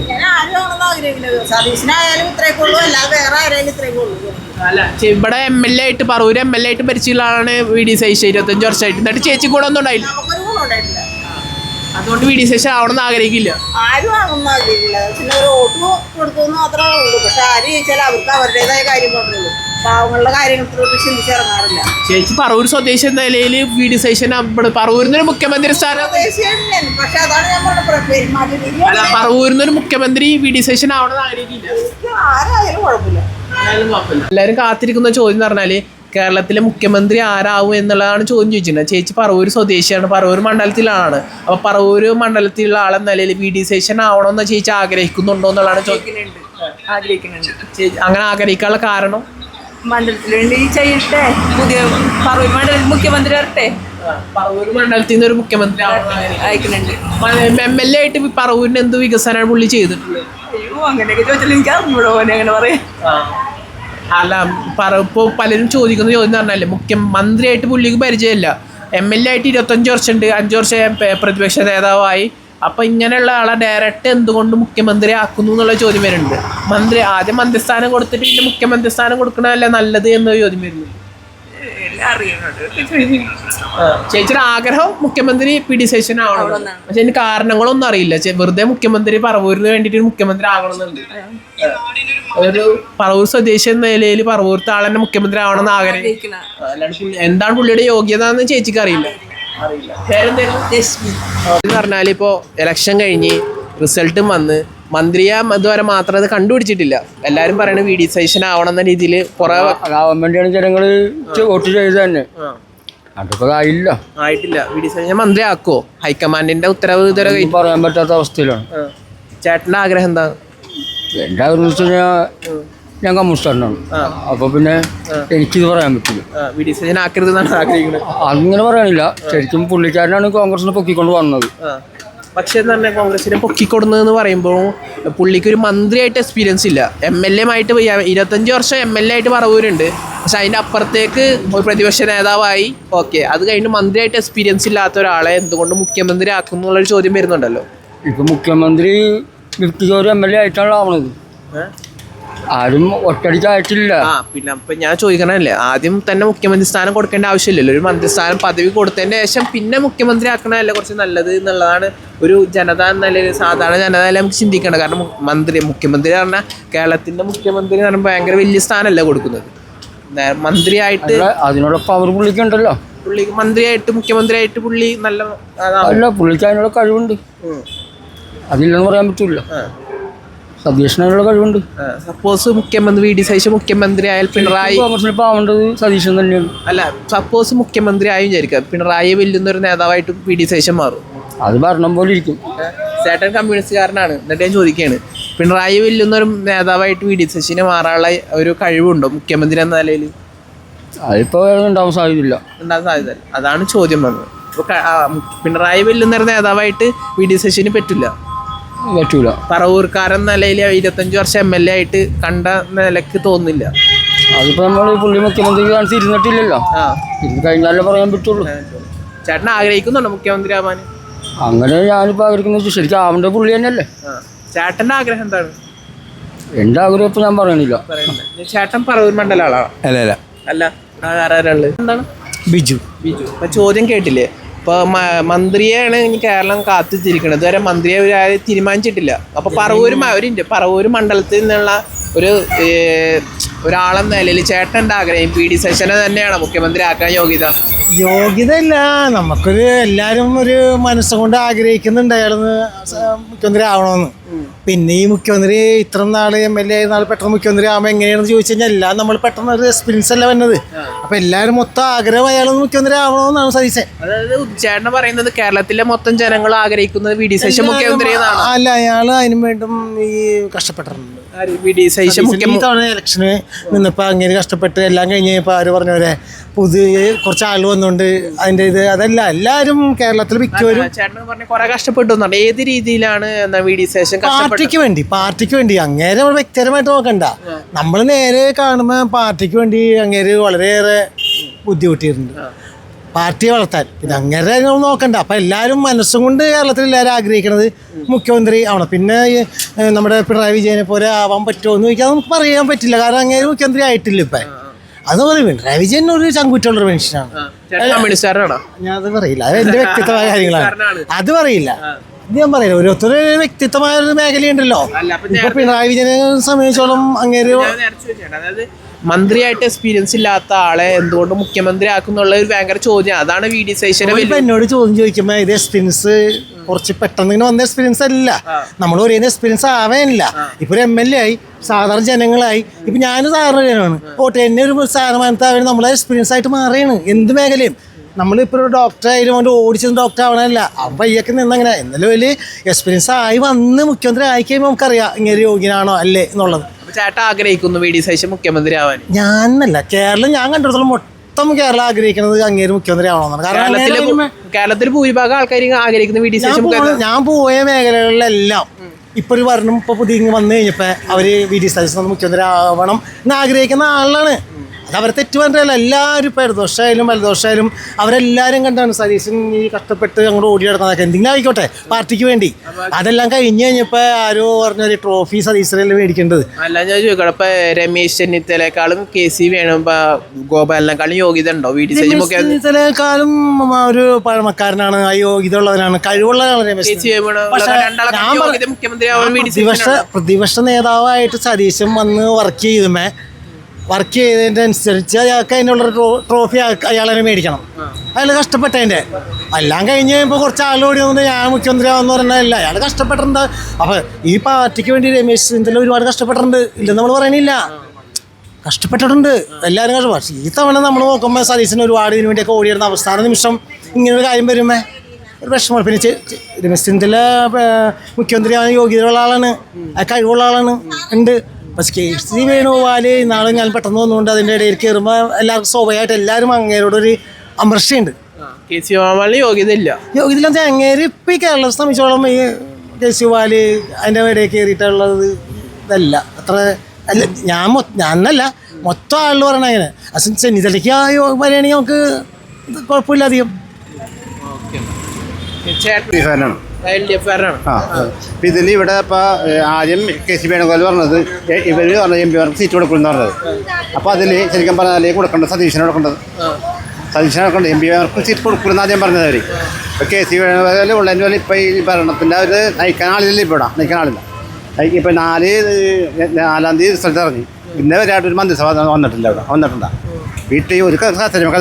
സതീശനായാലും ഇത്രയൊക്കെ ഉള്ളൂ, അല്ലാതെ വേറെ ആരായാലും ഇത്രയൊക്കെ ഉള്ളൂ. അല്ല, ഇവിടെ MLA ആയിട്ട് പറവൂര് MLA ആയിട്ട് ഭരിച്ചുള്ള ആളാണ് VD സതീശൻ 25 വർഷമായിട്ട്. എന്നിട്ട് ചേച്ചി കൂടെ ഒന്നും ഉണ്ടായില്ല. അതുകൊണ്ട് VD സതീശൻ ആവണമെന്ന് ആഗ്രഹിക്കില്ല. ആരും ആവണമെന്ന് ആഗ്രഹിക്കില്ല. വോട്ട് കൊടുത്തു മാത്രമേ ഉള്ളൂ. പക്ഷെ ആര് ചോദിച്ചാൽ അവർക്ക് അവരുടേതായ കാര്യം മാത്രമേ ഉള്ളൂ. പാവങ്ങളുടെ കാര്യങ്ങളൊന്നും ചിന്തിച്ചിറങ്ങാറില്ല. ചേച്ചി പറവൂർ സ്വദേശി എന്ന നിലയിൽ VD സതീശൻ പറവൂരിന്നൊരു മുഖ്യമന്ത്രി സ്ഥാനം. പക്ഷെ അതാണ് ഞാൻ പറഞ്ഞത്, പറവൂരിന്നൊരു മുഖ്യമന്ത്രി VD സതീശൻ ആവണമെന്ന് ആഗ്രഹിക്കില്ല. ആരായാലും കുഴപ്പമില്ല. എല്ലാവരും കാത്തിരിക്കുന്ന ചോദ്യം എന്ന് പറഞ്ഞാല് കേരളത്തിലെ മുഖ്യമന്ത്രി ആരാവും എന്നുള്ളതാണ് ചോദ്യം ചോദിച്ചിട്ടുണ്ട്. ചേച്ചി പറവൂർ സ്വദേശിയാണ്, പറവൂർ മണ്ഡലത്തിലാണ്. അപ്പൊ പറവൂർ മണ്ഡലത്തിലുള്ള ആളെന്ന നിലയിൽ VD സതീശൻ ആവണമെന്ന് ചേച്ചി ആഗ്രഹിക്കുന്നുണ്ടോ എന്നുള്ളതാണ് ചോദിക്കുന്നുണ്ട്. അങ്ങനെ ആഗ്രഹിക്കാനുള്ള കാരണം മണ്ഡലത്തിൽ വേണ്ടി ചെയ്യട്ടെ, പുതിയ പറവൂർ മണ്ഡലത്തിൽ മുഖ്യമന്ത്രി വരട്ടെ. പറവൂർ മണ്ഡലത്തിൽ നിന്ന് ഒരു മുഖ്യമന്ത്രി അയക്കുന്നുണ്ട്. MLA ആയിട്ട് പറവൂരിന് എന്ത് വികസനമാണ് പുള്ളി ചെയ്തിട്ടുള്ളത്? അയ്യോ, അങ്ങനെയൊക്കെ ചോദിച്ചാൽ എനിക്ക് അറിഞ്ഞൂടെ പോലെ അങ്ങനെ പറയാം. അല്ല, ഇപ്പോൾ പലരും ചോദിക്കുന്ന ചോദ്യം എന്ന് പറഞ്ഞാൽ മുഖ്യമന്ത്രിയായിട്ട് പുള്ളിക്ക് പരിചയമില്ല. MLA ആയിട്ട് 25 വർഷമുണ്ട്, 5 വർഷം പ്രതിപക്ഷ നേതാവായി. അപ്പം ഇങ്ങനെയുള്ള ആളെ ഡയറക്റ്റ് എന്തുകൊണ്ട് മുഖ്യമന്ത്രി ആക്കുന്നു എന്നുള്ള ചോദ്യം വരുന്നുണ്ട്. ആദ്യം മന്ത്രിസ്ഥാനം കൊടുത്തിട്ട് പിന്നെ മുഖ്യമന്ത്രി സ്ഥാനം കൊടുക്കണമല്ല നല്ലത് എന്നൊരു ചോദ്യം വരുന്നു. ചേച്ചിയുടെ ആഗ്രഹം മുഖ്യമന്ത്രി VD സതീശൻ ആവണം. പക്ഷെ അതിന് കാരണങ്ങളൊന്നും അറിയില്ല. വെറുതെ മുഖ്യമന്ത്രി പറവൂരിന് വേണ്ടിയിട്ട് മുഖ്യമന്ത്രി ആകണമെന്നുണ്ട്. ഒരു പറവൂർ സ്വദേശി എന്ന നിലയിൽ പറവൂർത്തെ ആളെന്നെ മുഖ്യമന്ത്രി ആവണമെന്ന് ആഗ്രഹിക്കുന്ന എന്താണ് പുള്ളിയുടെ യോഗ്യത എന്ന് ചേച്ചിക്ക് അറിയില്ല. എന്ന് പറഞ്ഞാൽ ഇപ്പോൾ ഇലക്ഷൻ കഴിഞ്ഞ് റിസൾട്ടും വന്ന് മന്ത്രിയെ ഇതുവരെ മാത്രം അത് കണ്ടുപിടിച്ചിട്ടില്ല. എല്ലാവരും പറയണത് VD സതീശൻ ആവണം എന്ന രീതിയിൽ കുറെ ആവാൻ വേണ്ടിയാണ് ജനങ്ങൾ വോട്ട് ചെയ്ത് തന്നെ. അതിപ്പോ ആയിട്ടില്ല. VD സതീശൻ മന്ത്രി ആക്കുമോ? ഹൈക്കമാൻഡിന്റെ ഉത്തരവ് ഇതുവരെ പറയാൻ പറ്റാത്ത അവസ്ഥയിലാണ്. ചേട്ടൻ്റെ ആഗ്രഹം എന്താ? എൻ്റെ ആഗ്രഹം വെച്ച് കഴിഞ്ഞാൽ ഞാൻ കമ്മ്യൂണിസ്റ്റാണ്. അപ്പൊ പിന്നെ എനിക്കിത് പറയാൻ പറ്റില്ല. VD സതീശൻ ആക്കരുതെന്നാണ് ആഗ്രഹിക്കുന്നത്. അങ്ങനെ പറയാനില്ല. ശരിക്കും പുള്ളിക്കാരനാണ് കോൺഗ്രസിനെ പൊക്കിക്കൊണ്ട് വന്നത്. പക്ഷേ എന്ന് പറഞ്ഞാൽ കോൺഗ്രസിനെ പൊക്കിക്കൊടുന്നതെന്ന് പറയുമ്പോൾ പുള്ളിക്ക് ഒരു മന്ത്രിയായിട്ട് എക്സ്പീരിയൻസ് ഇല്ല. MLA ആയിട്ട് 25 വർഷം MLA ആയിട്ട് പറവൂരുണ്ട്. പക്ഷെ അതിൻ്റെ അപ്പുറത്തേക്ക് ഒരു പ്രതിപക്ഷ നേതാവായി. ഓക്കെ, അത് കഴിഞ്ഞ് മന്ത്രിയായിട്ട് എക്സ്പീരിയൻസ് ഇല്ലാത്ത ഒരാളെ എന്തുകൊണ്ട് മുഖ്യമന്ത്രി ആക്കും എന്നുള്ളൊരു ചോദ്യം വരുന്നുണ്ടല്ലോ. ഇപ്പൊ മുഖ്യമന്ത്രി 50 MLA ആയിട്ടാണ് ആവണത്. ആരും ഒറ്റടിക്കായിട്ടില്ല. ആ പിന്നെ അപ്പൊ ഞാൻ ചോദിക്കണല്ലേ, ആദ്യം തന്നെ മുഖ്യമന്ത്രി സ്ഥാനം കൊടുക്കേണ്ട ആവശ്യമില്ലല്ലോ. ഒരു മന്ത്രിസ്ഥാനം പദവി കൊടുത്തതിന് ശേഷം പിന്നെ മുഖ്യമന്ത്രി ആക്കണമല്ലേ കുറച്ച് നല്ലത് എന്നുള്ളതാണ് ഒരു ജനത എന്ന നിലയിൽ, സാധാരണ ജനത നമുക്ക് ചിന്തിക്കേണ്ടത്. കാരണം മുഖ്യമന്ത്രി പറഞ്ഞാൽ കേരളത്തിന്റെ മുഖ്യമന്ത്രി എന്ന് പറയുമ്പോൾ ഭയങ്കര വലിയ സ്ഥാനമല്ല കൊടുക്കുന്നത്. മന്ത്രിയായിട്ട് അതിനുള്ള പവർ പുള്ളിക്കുണ്ടല്ലോ. പുള്ളി മന്ത്രിയായിട്ട് മുഖ്യമന്ത്രിയായിട്ട് പുള്ളി നല്ല അല്ല, പുള്ളിക്ക് അതിനുള്ള കഴിവുണ്ട്, അതില്ലെന്ന് പറയാൻ പറ്റൂല. സതീഷിനുള്ള കഴിവുണ്ട്. സപ്പോസ് മുഖ്യമന്ത്രി വി ഡി സതീശൻ മുഖ്യമന്ത്രി ആയാൽ പിണറായി ആവേണ്ടത് സതീശൻ തന്നെയാണ്. അല്ല, സപ്പോസ് മുഖ്യമന്ത്രി ആയും വിചാരിക്കാം, പിണറായി വെല്ലുന്ന ഒരു നേതാവായിട്ട് വി ഡി സതീശൻ മാറും. അത് ഭരണം പോലെ ഇരിക്കും. ചേട്ടൻ കമ്മ്യൂണിസ്റ്റുകാരനാണ്, എന്നിട്ട് ഞാൻ ചോദിക്കുകയാണ്, പിണറായി വെല്ലുന്ന ഒരു നേതാവായിട്ട് വി ഡി സതീശന് മാറാനുള്ള ഒരു കഴിവുണ്ടോ മുഖ്യമന്ത്രി എന്ന നിലയിൽ? അതിപ്പോ ഉണ്ടാവാൻ സാധ്യതയില്ല. ഉണ്ടാകാൻ സാധ്യത. അതാണ് ചോദ്യം വന്നത്. പിണറായി വെല്ലുന്ന ഒരു നേതാവായിട്ട് വി ഡി സതീശന് പറ്റില്ല. പറവൂർക്കാരൻ നിലയിൽ 25 വർഷം MLA ആയിട്ട് കണ്ട നിലക്ക് തോന്നുന്നില്ല. അതിപ്പോ നമ്മൾ പുള്ളി മുഖ്യമന്ത്രി കാണിച്ച് ഇരുന്നിട്ടില്ലല്ലോ. ഇത് കഴിഞ്ഞാലേ പറയാൻ പറ്റുള്ളൂ. ചേട്ടൻ ആഗ്രഹിക്കുന്നുണ്ടോ മുഖ്യമന്ത്രി ആവാൻ? അങ്ങനെ ഞാനിപ്പോ ആഗ്രഹിക്കുന്നത് ശരിക്കും ആവേണ്ട പുള്ളി തന്നെയല്ലേ. ചേട്ടന്റെ ആഗ്രഹം എന്താണ്? എന്റെ ആഗ്രഹം ഇപ്പൊ ഞാൻ പറയണില്ല. ചേട്ടൻ പറവൂർ മണ്ഡല ആളാണ്? അല്ല അല്ല, ആരാളുള്ളത്? എന്താണ്? ബിജു. ഇപ്പൊ ചോദ്യം കേട്ടില്ലേ? ഇപ്പൊ മന്ത്രിയാണ് ഇനി കേരളം കാത്തിരിക്കുന്നത്. ഇതുവരെ മന്ത്രിയെ തീരുമാനിച്ചിട്ടില്ല. അപ്പൊ പറവൂര് മണ്ഡലത്തിൽ നിന്നുള്ള ഒരാളെന്ന നിലയിൽ ചേട്ടൻ്റെ ആഗ്രഹം പി ഡി സതീശനെ തന്നെയാണ് മുഖ്യമന്ത്രി ആക്കാൻ യോഗ്യതയില്ല. നമുക്കൊരു എല്ലാവരും ഒരു മനസ്സുകൊണ്ട് ആഗ്രഹിക്കുന്നുണ്ട് അയാളൊന്ന് മുഖ്യമന്ത്രി ആവണമെന്ന്. പിന്നെ ഈ മുഖ്യമന്ത്രി ഇത്ര നാൾ MLA ആയ നാൾ പെട്ടെന്ന് മുഖ്യമന്ത്രി ആകുമ്പോൾ എങ്ങനെയാണെന്ന് ചോദിച്ചു കഴിഞ്ഞാൽ എല്ലാം നമ്മൾ പെട്ടെന്ന് ഒരു എക്സ്പീരിയൻസ് അല്ല വന്നത്. അപ്പൊ എല്ലാവരും മൊത്തം ആഗ്രഹം അയാളൊന്ന് മുഖ്യമന്ത്രി ആവണമെന്നാണ് സതീശൻ. അതായത് ചേട്ടൻ പറയുന്നത് കേരളത്തിലെ മൊത്തം ജനങ്ങൾ ആഗ്രഹിക്കുന്നത് വി ഡി സതീശൻ മുഖ്യമന്ത്രി അല്ല, അയാള് അതിനും വേണ്ടും ഈ കഷ്ടപ്പെട്ടിട്ടുണ്ട്. ഇലക്ഷന് നിന്നപ്പോ അങ്ങനെ കഷ്ടപ്പെട്ട് എല്ലാം കഴിഞ്ഞപ്പോ ആര് പറഞ്ഞവരെ പുതിയ കുറച്ച് ആള് വന്നുകൊണ്ട് അതിന്റെ അതല്ല, എല്ലാരും കേരളത്തിൽ മിക്കവരും കഷ്ടപ്പെട്ടു. ഏത് രീതിയിലാണ് പാർട്ടിക്ക് വേണ്ടി അങ്ങേരെ നമ്മൾ വ്യക്തിപരമായിട്ട് നോക്കണ്ട. നമ്മൾ നേരെ കാണുമ്പോ പാർട്ടിക്ക് വേണ്ടി അങ്ങേര് വളരെയേറെ ബുദ്ധിമുട്ടിയിട്ടുണ്ട് പാർട്ടിയെ വളർത്താൻ. പിന്നെ അങ്ങനെ നമ്മൾ നോക്കണ്ട. അപ്പം എല്ലാവരും മനസ്സും കൊണ്ട് കേരളത്തിൽ എല്ലാവരും ആഗ്രഹിക്കുന്നത് മുഖ്യമന്ത്രി ആവണം. പിന്നെ നമ്മുടെ പിണറായി വിജയനെ പോലെ ആവാൻ പറ്റുമോ എന്ന് ചോദിച്ചാൽ നമുക്ക് പറയാൻ പറ്റില്ല. കാരണം അങ്ങനെ മുഖ്യമന്ത്രി ആയിട്ടില്ല ഇപ്പം. അത് പറയും, പിണറായി വിജയൻ ഒരു ചങ്കുറ്റുള്ളൊരു മനുഷ്യനാണ്. ഞാൻ അത് പറയില്ല, അത് എൻ്റെ വ്യക്തിത്വമായ കാര്യങ്ങളാണ്. അത് പറയില്ല, ഞാൻ പറയില്ല. ഓരോരുത്തർ വ്യക്തിത്വമായ ഒരു മേഖലയുണ്ടല്ലോ. ഇപ്പൊ പിണറായി വിജയനെ സംബന്ധിച്ചോളം അങ്ങേര് മന്ത്രിയായിട്ട് എക്സ്പീരിയൻസ് ഇല്ലാത്ത ആളെ എന്തുകൊണ്ട് മുഖ്യമന്ത്രി ആക്കുന്നുള്ള ഒരു ഭയങ്കര ചോദ്യം. അതാണ് വി ഡി സതീശനെ എന്നോട് ചോദ്യം ചോദിക്കുമ്പോ ഇത് എക്സ്പീരിയൻസ് കുറച്ച് പെട്ടെന്ന് ഇങ്ങനെ വന്ന എക്സ്പീരിയൻസ് അല്ല. നമ്മൾ പറയുന്ന എക്സ്പീരിയൻസ് ആവാനില്ല. ഇപ്പൊ ഒരു MLA ആയി, സാധാരണ ജനങ്ങളായി. ഇപ്പൊ ഞാൻ സാധാരണ ജനമാണ്, ഓട്ടെ എന്നെ ഒരു സ്ഥാനമാനത്താവാൻ നമ്മളെ എക്സ്പീരിയൻസ് ആയിട്ട് മാറിയാണ് എന്ത് മേഖലയും. നമ്മളിപ്പോൾ ഒരു ഡോക്ടർ ആയാലും കൊണ്ട് ഓടിച്ചത് ഡോക്ടർ ആവണമല്ല, അവൻ പയ്യൊക്കെ നിന്നങ്ങനെ എന്നാലും വലിയ എക്സ്പീരിയൻസ് ആയി വന്ന് മുഖ്യമന്ത്രി ആയി കഴിയുമ്പോൾ നമുക്കറിയാം ഇങ്ങനെ യോഗ്യനാണോ അല്ലേ എന്നുള്ളത്. ചേട്ടൻ ആഗ്രഹിക്കുന്നു വി ഡി സതീശൻ മുഖ്യമന്ത്രി ആവാൻ? ഞാനല്ല, കേരളം ഞാൻ കണ്ടിടത്തോളം മൊത്തം കേരളം ആഗ്രഹിക്കുന്നത് അങ്ങേര് മുഖ്യമന്ത്രി ആവണമെന്നാണ്. കാരണം കേരളത്തിൽ ഭൂരിഭാഗം ആൾക്കാർ ആഗ്രഹിക്കുന്നത് വി ഡി സതീശൻ. ഞാൻ പോയ മേഖലകളിലെല്ലാം ഇപ്പൊ ഒരു ഭരണം ഇപ്പൊ പുതിയ വന്നു കഴിഞ്ഞപ്പോ അവര് വി ഡി സതീശൻ മുഖ്യമന്ത്രി ആവണം എന്ന് ആഗ്രഹിക്കുന്ന ആളാണ്. അത് അവരെ തെറ്റ് പറഞ്ഞല്ല. എല്ലാവരും ഇപ്പോൾ ഇടതുദോഷമായാലും വലതുദോഷമായാലും അവരെല്ലാവരും കണ്ടാണ് സതീശൻ ഈ കഷ്ടപ്പെട്ട് അങ്ങോട്ട് ഓടി നടക്കുന്നതൊക്കെ എന്തെങ്കിലും ആയിക്കോട്ടെ പാർട്ടിക്ക് വേണ്ടി. അതെല്ലാം കഴിഞ്ഞ് കഴിഞ്ഞപ്പോൾ ആരോ പറഞ്ഞൊരു ട്രോഫി സതീശനല്ലേ മേടിക്കേണ്ടത്. അല്ല, ഞാൻ ചോദിക്കട്ടെ, ഇപ്പൊ രമേശ് ചെന്നിത്തലേക്കാളും KC വേണുഗോപാലിനെക്കാളും യോഗ്യത ഉണ്ടോ വി ഡി സതീശൻ? ചെന്നിത്തലേക്കാളും ഒരു പഴമക്കാരനാണ്, ആ യോഗ്യത ഉള്ളവനാണ്, കഴിവുള്ളവരാണ് രമേശ്. പ്രതിപക്ഷ നേതാവായിട്ട് സതീശൻ വന്ന് വർക്ക് ചെയ്തതിൻ്റെ അനുസരിച്ച് അയാൾക്ക് അതിനുള്ളൊരു ട്രോഫി അയാളെ മേടിക്കണം. അയാൾ കഷ്ടപ്പെട്ടതിൻ്റെ എല്ലാം കഴിഞ്ഞ് ഇപ്പോൾ കുറച്ച് ആളോടി വന്നിട്ട് ഞാൻ മുഖ്യമന്ത്രി ആവെന്ന് പറഞ്ഞാൽ അയാൾ കഷ്ടപ്പെട്ടിട്ടുണ്ട്. അപ്പോൾ ഈ പാർട്ടിക്ക് വേണ്ടി രമേശ് ചെന്നിത്തല ഒരുപാട് കഷ്ടപ്പെട്ടിട്ടുണ്ട്, ഇല്ലെന്ന് നമ്മൾ പറയണില്ല. കഷ്ടപ്പെട്ടിട്ടുണ്ട്, എല്ലാവരും കഷ്ടപ്പെട്ടു. ഈ തവണ നമ്മൾ നോക്കുമ്പോൾ സതീശന് ഒരുപാട് ഇതിനു വേണ്ടിയൊക്കെ ഓടിയിരുന്ന അവസാന നിമിഷം ഇങ്ങനൊരു കാര്യം വരുമ്പോൾ ഒരു വിഷമം. പിന്നെ രമേശ് ചെന്നിത്തല മുഖ്യമന്ത്രി ആവാൻ യോഗ്യതയുള്ള ആളാണ്, കഴിവുള്ള ആളാണ്, ഉണ്ട്. പക്ഷേ KC വേണുഗോപാൽ നാളെ ഞാൻ പെട്ടെന്ന് വന്നുകൊണ്ട് അതിൻ്റെ ഇടയിൽ കയറുമ്പോൾ എല്ലാവർക്കും സ്വാഭാവികമായിട്ട് എല്ലാവരും അങ്ങേരോടൊരു അമർഷയുണ്ട്. KC യോഗ്യതയില്ല അങ്ങേര് ഇപ്പം ഈ കേരളത്തെ സംബന്ധിച്ചോളം ഈ KC അതിൻ്റെ ഇടയിൽ കയറിയിട്ടുള്ളത് ഇതല്ല അത്ര അല്ല. ഞാനല്ല മൊത്തം ആള് പറയണ അങ്ങനെ. ചെന്നിത്തലയ്ക്ക് വരികയാണെങ്കിൽ നമുക്ക് കുഴപ്പമില്ല അധികം. LDF കാരനാണ്. ആ അപ്പം ഇതിൽ ഇവിടെ ഇപ്പോൾ ആദ്യം KC വേണുഗോപാൽ പറഞ്ഞത് ഇവർ പറഞ്ഞ MP മാർക്ക് സീറ്റ് കൊടുക്കുമെന്ന് പറഞ്ഞത്. അപ്പോൾ അതിൽ ശരിക്കും പറഞ്ഞാൽ കൊടുക്കേണ്ടത് സതീശനെ കൊടുക്കേണ്ടത് MP മാർക്ക് സീറ്റ് കൊടുക്കുമെന്ന് ആദ്യം പറഞ്ഞത് അവർ. ഇപ്പോൾ KC വേണുഗോപാൽ ഉള്ളതിൻ്റെ പോലെ ഇപ്പോൾ ഈ ഭരണത്തിൻ്റെ അവർ നയിക്കാൻ ആളില്ല, ഇപ്പോൾ ഇവിടെ നയിക്കാൻ ആളില്ല. ഇപ്പോൾ 4-ാം തീയതി റിസൾട്ട് ഇറങ്ങി, ഇന്നേ വരെയായിട്ടൊരു മന്ത്രിസഭ വന്നിട്ടില്ല, ഇവിടെ വന്നിട്ടുണ്ടോ വീട്ടിൽ ഒരു കസ്റ്റമൊക്കെ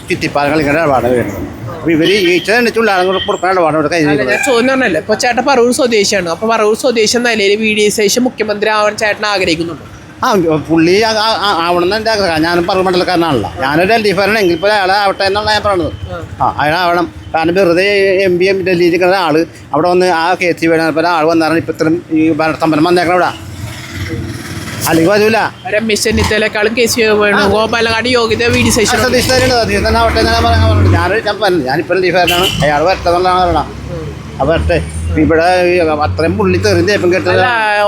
ചുറ്റിപ്പാലം കളിക്കേണ്ട ഇടപാട് വരുന്നത്. അപ്പോൾ ഇവർ ഈച്ചുള്ള ആളുകൾ കൊടുക്കേണ്ട ഇടപാട് ഇവിടെ കഴിഞ്ഞു. ചോദ്യം പറഞ്ഞല്ലേ, ഇപ്പോൾ ചേട്ടൻ പറവൂർ സ്വദേശിയാണ്. അപ്പോൾ പറവൂർ സ്വദേശി എന്ന നിലയിൽ VD സതീശൻ മുഖ്യമന്ത്രി ആവാൻ ചേട്ടൻ ആഗ്രഹിക്കുന്നുണ്ട്? പുള്ളി ആവണമെന്ന് എൻ്റെ ആഗ്രഹം. ഞാനും പറവൂർ മണ്ഡലക്കാരനാണല്ലോ, ഞാനൊരു LDF എങ്കിൽ ഇപ്പോൾ അയാളെ ആവട്ടെ എന്നുള്ള ഞാൻ പറയുന്നത്. അയാളാവണം. കാരണം വെറുതെ MP ഡൽഹിയിൽ നിൽക്കുന്ന ആൾ അവിടെ വന്ന് KC വേണുഗോപാൽ ആൾ വന്നാണ് ഇപ്പം ഇത്രയും ഈ ഭരണസ്തംഭനം വന്നേക്കണം ഇവിടെ. അല്ലെങ്കിൽ വരൂല. രമേശ് ചെന്നിത്തലക്കാളും KC വേണുഗോപാലിനെക്കാളും യോഗ്യത VD സതീശൻ. സതീഷ് തന്നെ ആവട്ടെ ഞാനിപ്പോൾ LDF കാരനാണ്, അയാൾ വരട്ടെ എന്നുള്ളതാണ് പറയണം. അപ്പോൾ വരട്ടെ. ഇവിടെ അത്രയും പുള്ളി തെറിഞ്ഞ ഇപ്പം കേട്ടത്.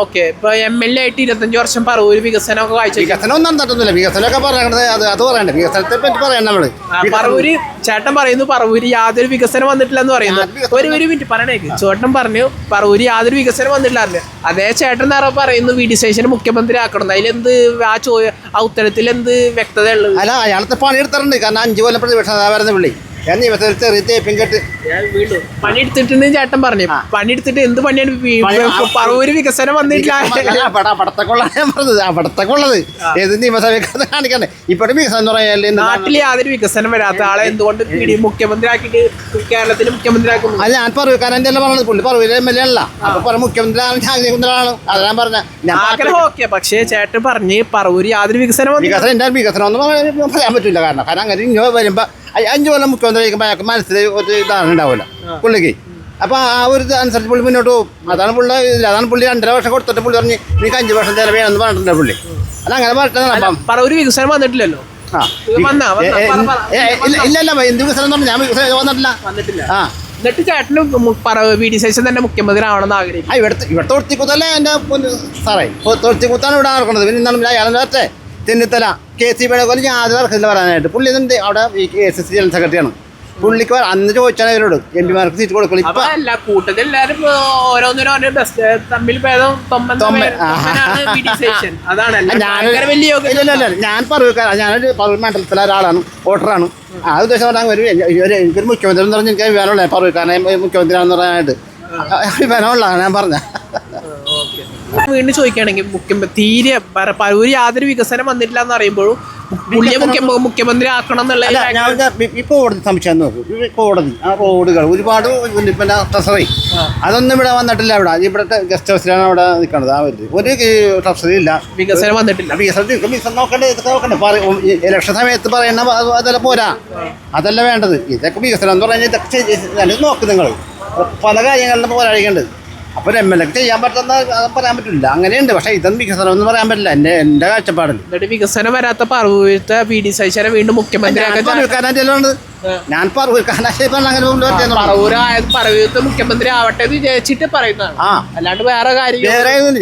ഓക്കെ, ഇപ്പൊ MLA ആയിട്ട് 25 വർഷം പറവൂർ വികസനമൊക്കെ വായിച്ചു. വികസനം ഒന്നും നടന്നിട്ടൊന്നുമില്ല. വികസനമൊക്കെ പറയണത് അത് പറയണ്ടേ, വികസനത്തെ പറ്റി പറയണം നമ്മള്. പറവൂര് ചേട്ടൻ പറയുന്നു പറവൂര് യാതൊരു വികസനം വന്നിട്ടില്ലെന്ന് പറയുന്നു. ഒരു മിനിറ്റ് പറയണേക്ക്. ചേട്ടൻ പറഞ്ഞു പറവൂര് യാതൊരു വികസനം വന്നിട്ടില്ല. അതേ ചേട്ടൻ നേരെ പറയുന്നു VD സതീശനെ മുഖ്യമന്ത്രി ആക്കണം. അതിലെന്ത് ആ ഉത്തരത്തിൽ എന്ത് വ്യക്തത ഉള്ളത്? അല്ല, അയാളത്തെ പണിയെടുത്തിട്ടുണ്ട്. കാരണം 5 കൊല്ലം പ്രതിപക്ഷം വരുന്ന പുള്ളി പണിയെടുത്തിട്ടുണ്ട് ചേട്ടൻ പറഞ്ഞു. പണിയെടുത്തിട്ട് എന്ത് പണിയാണ്? പറവൂര് വികസനം വന്നിട്ടില്ല. പടത്തൊക്കെയുള്ളത് ഏത് നിയമസഭയൊക്കെ കാണിക്കണ്ടേ? ഇപ്പോഴും വികസനം എന്ന് പറയാൻ നാട്ടിൽ യാതൊരു വികസനം വരാത്ത ആളെ എന്തുകൊണ്ട് മുഖ്യമന്ത്രി ആക്കിയിട്ട് കേരളത്തിൽ മുഖ്യമന്ത്രി ആക്കുന്നു? അത് ഞാൻ പറവൂർക്കാരൻ പറഞ്ഞത്. പുള്ളി പറവൂര് MLA അല്ല, അപ്പൊ മുഖ്യമന്ത്രി ആഗ്രഹിക്കുന്നതാണ്. അത് ഞാൻ പറഞ്ഞ ആഗ്രഹം ഓക്കെ. പക്ഷേ ചേട്ടൻ പറഞ്ഞ് പറവൂര് യാതൊരു വികസനം എന്റെ വികസനം ഒന്നും പറയാൻ പറ്റില്ല. കാരണം അങ്ങനെ ഇങ്ങനെ വരുമ്പോ 5 കൊല്ലം മുഖ്യമന്ത്രി കഴിക്കുമ്പോൾ അയാൾക്ക് മനസ്സിൽ ഒരു ഇതാണ് ഉണ്ടാവില്ല പുള്ളിക്ക്. അപ്പോൾ ആ ഒരു അനുസരിച്ച് പുള്ളി മുന്നോട്ട് പോകും. അതാണ് പുള്ളി 2.5 വർഷം കൊടുത്തിട്ട് പുള്ളി പറഞ്ഞ് എനിക്ക് 5 വർഷം ചിലവ് വേണമെന്ന് പറഞ്ഞിട്ടുണ്ട് പുള്ളി. അതങ്ങനെ പറഞ്ഞിട്ട് പറവൂര് വികസനം വന്നിട്ടില്ലല്ലോ. ഇല്ല എന്ത് വികസനം എന്ന് പറഞ്ഞാൽ ഞാൻ വികസനം വന്നിട്ടില്ല. എന്നിട്ട് ചേട്ടന് VD സതീശൻ തന്നെ മുഖ്യമന്ത്രി ആവണമെന്ന് ആഗ്രഹിക്കും. ഇവിടെ തൊഴുത്തിക്കുത്തല്ലേ എൻ്റെ സാറേ, തൊഴുത്തിക്കുത്താണ് ഇവിടെ നടക്കുന്നത്. പിന്നെ എന്താണ് അയാളെ വരട്ടെ. ചെന്നിത്തല KC വേണുഗോപാൽ യാതൊരു തർക്കമില്ല പറയാനായിട്ട്. പുള്ളി ഇതുണ്ട് അവിടെ ഈ SSC ജനറൽ സെക്രട്ടറിയാണ്. പുള്ളിക്ക് അന്ന് ചോദിച്ചാൽ അവരോട് MP മാർക്ക് സീറ്റ് കൊടുക്കില്ല. ഇപ്പൊ കൂട്ടത്തിൽ എല്ലാവരും ഓരോന്നിനും തമ്മിൽ ഭേദം ഞാൻ പറവൂർക്കാരാണ്. ഞാനൊരു പറവൂർ മണ്ഡലത്തിലെ ഒരാളാണ്, വോട്ടറാണ്. ആ ഉദ്ദേശം പറഞ്ഞാൽ എനിക്കൊരു മുഖ്യമന്ത്രി എന്ന് പറഞ്ഞാൽ എനിക്ക് അഭിമാനമുള്ള പറവൂർക്കാരനെ മുഖ്യമന്ത്രിയാണെന്ന് പറയാനായിട്ട് അഭിമാനമുള്ളതാണ് ഞാൻ പറഞ്ഞ. വീണ്ടും ചോദിക്കുകയാണെങ്കിൽ തീരെ പറവൂര് യാതൊരു വികസനം വന്നിട്ടില്ല എന്ന് പറയുമ്പോഴും പുള്ളിയെ മുഖ്യമന്ത്രി ആക്കണം എന്നുള്ള ഈ കോടതി സംശയം നോക്കും. കോടതി ആ റോഡുകൾ ഒരുപാട് പിന്നെ ട്രഷറി അതൊന്നും ഇവിടെ വന്നിട്ടില്ല. ഇവിടെ ഗസ്റ്റ് ഹൗസിലാണ് അവിടെ നിൽക്കുന്നത്. ആ ഒരു ട്രഷറി ഇല്ല, വികസനം വന്നിട്ടില്ല. വികസനം നോക്കണ്ടേ, ഇതൊക്കെ നോക്കണ്ടേ. ഇലക്ഷൻ സമയത്ത് പറയുന്ന അതല്ല പോരാ, അതല്ല വേണ്ടത്. ഇതൊക്കെ വികസനം എന്ന് പറഞ്ഞാൽ ഇതൊക്കെ നോക്കും നിങ്ങൾ. പല കാര്യങ്ങളിലും പോരാടിക്കേണ്ടത്. അപ്പോൾ MLA ചെയ്യാൻ പറ്റുന്ന പറയാൻ പറ്റില്ല, അങ്ങനെയുണ്ട്. പക്ഷേ ഇതൊന്നും വികസനം എന്ന് പറയാൻ പറ്റില്ല എൻ്റെ കാഴ്ചപ്പാടിൽ. വികസനം വരാത്ത പറവൂരത്തെ VD സതീശനെ വീണ്ടും മുഖ്യമന്ത്രി ഞാൻ പറവൂർക്കാരനായി പറവൂരത്തെ മുഖ്യമന്ത്രി ആവട്ടെ എന്ന് വിചാരിച്ചിട്ട് പറയുന്നതാണ്. അല്ലാണ്ട് വേറെ കാര്യം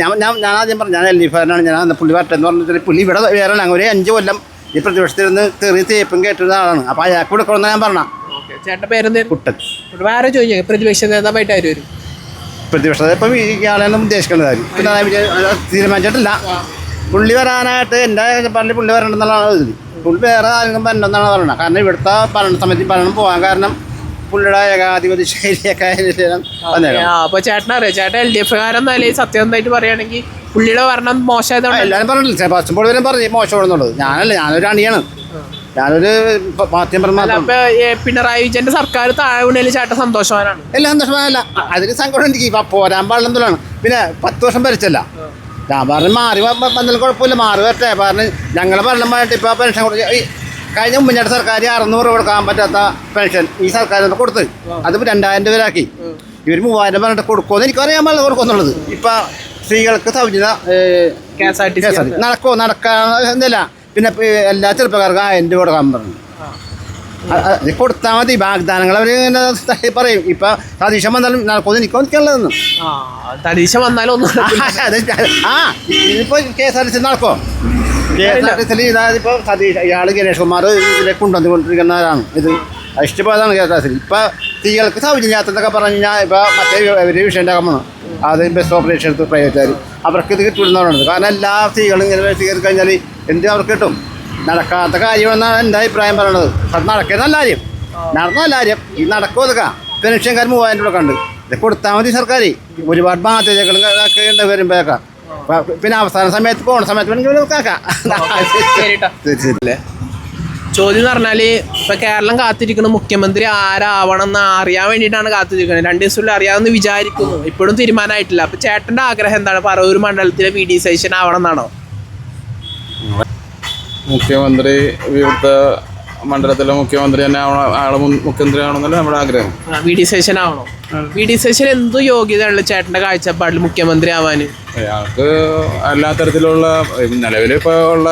ഞാൻ ആദ്യം പറഞ്ഞു ഞാൻ LDF കാരനാണ്. ഞാൻ പുള്ളി വരട്ടെ എന്ന് പറഞ്ഞിട്ട് പുള്ളി ഇവിടെ വേറെ ഒരു 5 കൊല്ലം ഈ പ്രതിപക്ഷത്തിരുന്ന് തെറി തേപ്പും കേട്ടിരുന്ന ആളാണ്. അപ്പോൾ അയാൾക്ക് കൊടുക്കണമെന്ന് ഞാൻ പറഞ്ഞ. ചേട്ടൻ്റെ പേരെന്തായിരുന്നു? കുട്ടൻ. വേറെ ചോദിച്ചു പ്രതിപക്ഷ നേതാവായിട്ട് ആര് വരും? പ്രതിപക്ഷത ഇപ്പം ഇയാളെന്നും ഉദ്ദേശിക്കേണ്ടതായിരുന്നു. പിന്നെ തീരുമാനിച്ചിട്ടില്ല. പുള്ളി വരാനായിട്ട് എൻ്റെ കാഴ്ചപ്പാടിൽ പുള്ളി വരണമെന്നുള്ളതാണ് ഇതിൽ. പുള്ളി വേറെ ആരെങ്കിലും വരണമെന്നാണ് പറയുന്നത്. കാരണം ഇവിടുത്തെ ഭരണസമിതി ഭരണം പോകാൻ കാരണം പുള്ളിയുടെ ഏകാധിപതി ശൈലിയൊക്കെ അപ്പോൾ ചേട്ടനറിയാം, ചേട്ടൻ LDF കാരൻ നിലയിൽ സത്യസന്ധമായിട്ട് പറയുകയാണെങ്കിൽ പുള്ളിയുടെ ഭരണം മോശമായതാണ് എല്ലാവരും പറഞ്ഞില്ല. ഫസ്റ്റ് വരും പറഞ്ഞ് മോശമാണെന്നുള്ളത്. ഞാനൊരു അണിയാണ്, ഞാനൊരു മാധ്യമ. പിണറായി വിജയന്റെ സർക്കാർ താഴെ വീണേൽ ചേട്ടൻ സന്തോഷവാനാണ്? എല്ലാം സന്തോഷമാനല്ല, അതിന് സങ്കടം എനിക്ക്. പോരാൻ പാടില്ലെന്നുള്ളതാണ്. പിന്നെ 10 വർഷം ഭരിച്ചല്ല. ഞാൻ പറഞ്ഞു മാറി വന്നാലും കുഴപ്പമില്ല, മാറി വരട്ടെ. പറഞ്ഞ് ഞങ്ങളെ ഭരണമായിട്ട് ഇപ്പോൾ പെൻഷൻ കൊടുത്ത് കഴിഞ്ഞ മുന്നേറ്റ സർക്കാർ 600 രൂപ കൊടുക്കാൻ പറ്റാത്ത പെൻഷൻ ഈ സർക്കാർ കൊടുത്ത് അതിപ്പോൾ 2000 രൂപയാക്കി. ഇവർ 3000 പറഞ്ഞിട്ട് കൊടുക്കുമെന്ന് എനിക്കറിയാൻ പാടില്ല കൊടുക്കുമെന്നുള്ളത്. ഇപ്പം സ്ത്രീകൾക്ക് സൗജന്യ KSRTC നടക്കാന്നില്ല. പിന്നെ എല്ലാ ചെറുപ്പക്കാർക്കും 1000 രൂപ കൊടുക്കാൻ പറഞ്ഞു. കൊടുത്താൽ മതി. വാഗ്ദാനങ്ങൾ അവർ ഇങ്ങനെ പറയും. ഇപ്പം സതീശൻ വന്നാലും നടക്കുമെന്ന് എനിക്കൊന്നിക്കുള്ളതെന്ന്. സതീശൻ വന്നാലും ഒന്നും ഇതിപ്പോൾ KSRTC നടക്കുമോ? KSRTC ഇപ്പോൾ സതീശ് ഇയാൾ ഗണേഷ് കുമാർ ഇതിലേക്ക് കൊണ്ടുവന്നുകൊണ്ടിരിക്കുന്നവരാണ്. ഇത് ഇഷ്ടപ്പെട്ടതാണ് KSRTC. ഇപ്പം സ്ത്രീകൾക്ക് സൗജന്യ യാത്ര എന്നൊക്കെ പറഞ്ഞു കഴിഞ്ഞാൽ ഇപ്പോൾ മറ്റേ ഒരു വിഷയം ഉണ്ടാക്കാൻ വന്നു അത് ബസ് ഓപ്പറേഷൻ എടുത്ത് പ്രൈവറ്റുകാർ അവർക്ക് ഇത് കിട്ടുമെന്ന് പറയുന്നത്. കാരണം എല്ലാ സ്ത്രീകളും ഇങ്ങനെ കയറി കഴിഞ്ഞാൽ എന്ത് അവർക്ക് കിട്ടും? നടക്കാത്ത കാര്യമെന്നാണ് എൻ്റെ അഭിപ്രായം പറയണത്. അത് നടക്കുന്ന നല്ല കാര്യം, നടന്ന നല്ല കാര്യം. ഈ നടക്കും അതൊക്കെ പെൻഷൻകാർ 3000 രൂപ ഉണ്ട്. ഇത് കൊടുത്താൽ മതി സർക്കാർ. ഒരുപാട് ബാധ്യതകളും ഒക്കെ ഉണ്ട് വരുമ്പോഴൊക്കെ. പിന്നെ അവസാന സമയത്ത് പോണ സമയത്ത് വേണമെങ്കിൽ കാക്കാം. ചോദ്യം എന്ന് പറഞ്ഞാല് ഇപ്പൊ കേരളം കാത്തിരിക്കുന്ന മുഖ്യമന്ത്രി ആരാവണം എന്ന് അറിയാൻ വേണ്ടിയിട്ടാണ് കാത്തിരിക്കുന്നത്. 2 ദിവസത്തിനുള്ളിൽ അറിയാമെന്ന് വിചാരിക്കുന്നു. ഇപ്പോഴും തീരുമാനമായിട്ടില്ല. അപ്പൊ ചേട്ടന്റെ ആഗ്രഹം എന്താണ്? പറവൂർ മണ്ഡലത്തിലെ വി ഡി സതീശൻ ആവണം എന്നാണോ? മുഖ്യമന്ത്രി ഇവിടുത്തെ മണ്ഡലത്തിലെ മുഖ്യമന്ത്രി തന്നെ ആളെ മുഖ്യമന്ത്രി ആവണമെന്നല്ല നമ്മുടെ ആഗ്രഹം. വി ഡി സതീശൻ ആവണോ? വി ഡി സതീശൻ എന്ത് യോഗ്യതയുള്ള ചേട്ടന്റെ കാഴ്ചപ്പാടിൽ മുഖ്യമന്ത്രി ആവാന്? അയാൾക്ക് എല്ലാ തരത്തിലുള്ള നിലവിൽ ഇപ്പോൾ ഉള്ള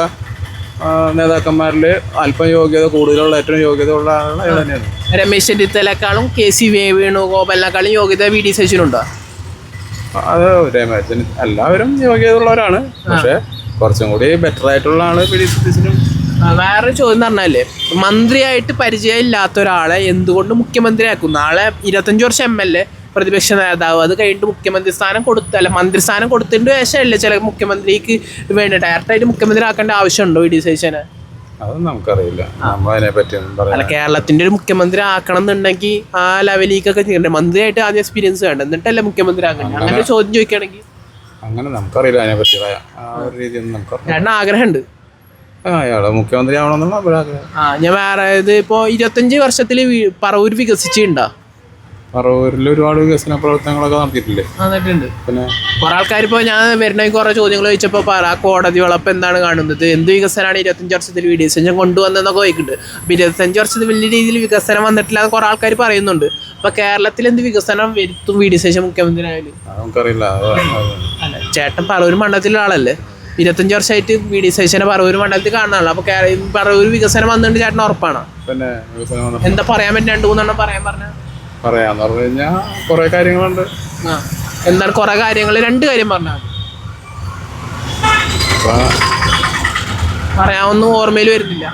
നേതാക്കന്മാരിൽ അല്പം യോഗ്യത കൂടുതലുള്ള ഏറ്റവും യോഗ്യത ഉള്ള ആളാണ് അയാൾ തന്നെയാണ്. രമേശ് ചെന്നിത്തലക്കാളും KC വേണുഗോപാലിനേക്കാളും യോഗ്യത വി ഡി സതീശനുണ്ടോ? അത് രമേശന് എല്ലാവരും യോഗ്യത ഉള്ളവരാണ്. പക്ഷെ കുറച്ചും കൂടി ബെറ്റർ ആയിട്ടുള്ള ആള് വി ഡി സതീശനും. വേറൊരു ചോദ്യം എന്ന് പറഞ്ഞാല് മന്ത്രിയായിട്ട് പരിചയം ഇല്ലാത്ത ഒരാളെ എന്തുകൊണ്ട് മുഖ്യമന്ത്രിയാക്കും? നാളെ 25 വർഷം MLA പ്രതിപക്ഷ നേതാവ്, അത് കഴിഞ്ഞിട്ട് മുഖ്യമന്ത്രി സ്ഥാനം കൊടുത്തല്ല മന്ത്രിസ്ഥാനം കൊടുത്തതിൻ്റെ ശേഷമല്ലേ ചില മുഖ്യമന്ത്രിക്ക് വേണ്ടി ഡയറക്റ്റായിട്ട് മുഖ്യമന്ത്രി ആക്കേണ്ട ആവശ്യമുണ്ടോ വി ഡി സതീശനെ? അതൊന്നും നമുക്കറിയില്ല, നമ്മൾ അതിനെ പറ്റി അല്ല, കേരളത്തിന്റെ ഒരു മുഖ്യമന്ത്രി ആക്കണം എന്നുണ്ടെങ്കിൽ ആ ലെവലിലേക്കൊക്കെ ചെയ്യണ്ടേ? മന്ത്രിയായിട്ട് ആദ്യം എക്സ്പീരിയൻസ് വേണ്ട, എന്നിട്ടല്ലേ മുഖ്യമന്ത്രി ആക്കണ്ടേ? അങ്ങനെ ചോദ്യം ചോദിക്കുകയാണെങ്കിൽ അങ്ങനെ നമുക്കറിയില്ല അതിനെ പറ്റി ആ ഒരു രീതിയൊന്നും നമുക്കറിയാം. ചേട്ടന് ആഗ്രഹമുണ്ട് അയാള് മുഖ്യമന്ത്രി ആവണമെന്നുള്ള ആഗ്രഹം. ഞാൻ വേറെ ഇത് ഇപ്പോൾ 25 വർഷത്തിൽ പറവൂർ വികസിച്ചിട്ടുണ്ടോ? പറവൂരിൽ ഒരുപാട് വികസന പ്രവർത്തനങ്ങളൊക്കെ നടത്തിയിട്ടില്ലേ? നടന്നിട്ടുണ്ട്. പിന്നെ കുറെ ആൾക്കാർ ഇപ്പോൾ ഞാൻ വരുന്ന കുറേ ചോദ്യങ്ങൾ ചോദിച്ചപ്പോൾ കോടതി വളപ്പ് എന്താണ് കാണുന്നത്, എന്ത് വികസനമാണ് 25 വർഷത്തിൽ വി ഡി സതീശൻ കൊണ്ടുവന്നതെന്നൊക്കെ ചോദിക്കുന്നുണ്ട്. അപ്പോൾ 25 വർഷത്തിൽ വലിയ രീതിയിൽ വികസനം വന്നിട്ടില്ല എന്ന് കുറേ ആൾക്കാർ പറയുന്നുണ്ട്. അപ്പോൾ കേരളത്തിൽ എന്ത് വികസനം വരുത്തും വി ഡി സതീശൻ മുഖ്യമന്ത്രി ആയാലും? നമുക്കറിയില്ല. അല്ല, ചേട്ടൻ പറവൂർ മണ്ഡലത്തിലുള്ള ആളല്ലേ, 25 വർഷമായിട്ട് വി ഡി സതീശനെ പറവൂർ മണ്ഡലത്തിൽ കാണാനല്ലോ. അപ്പോൾ പറവൂർ വികസനം വന്നിട്ട് ചേട്ടൻ ഉറപ്പാണോ? പിന്നെ വികസനം എന്താ പറയാൻ പറ്റും? 2-3 പറയാൻ പറഞ്ഞാൽ പറയാന്ന് പറഞ്ഞു കഴിഞ്ഞാൽ കുറെ കാര്യങ്ങളുണ്ട്. എന്താണ് കുറെ കാര്യങ്ങൾ? 2 കാര്യം പറഞ്ഞാൽ പറയാനൊന്നും ഓർമ്മയിൽ വരുന്നില്ല.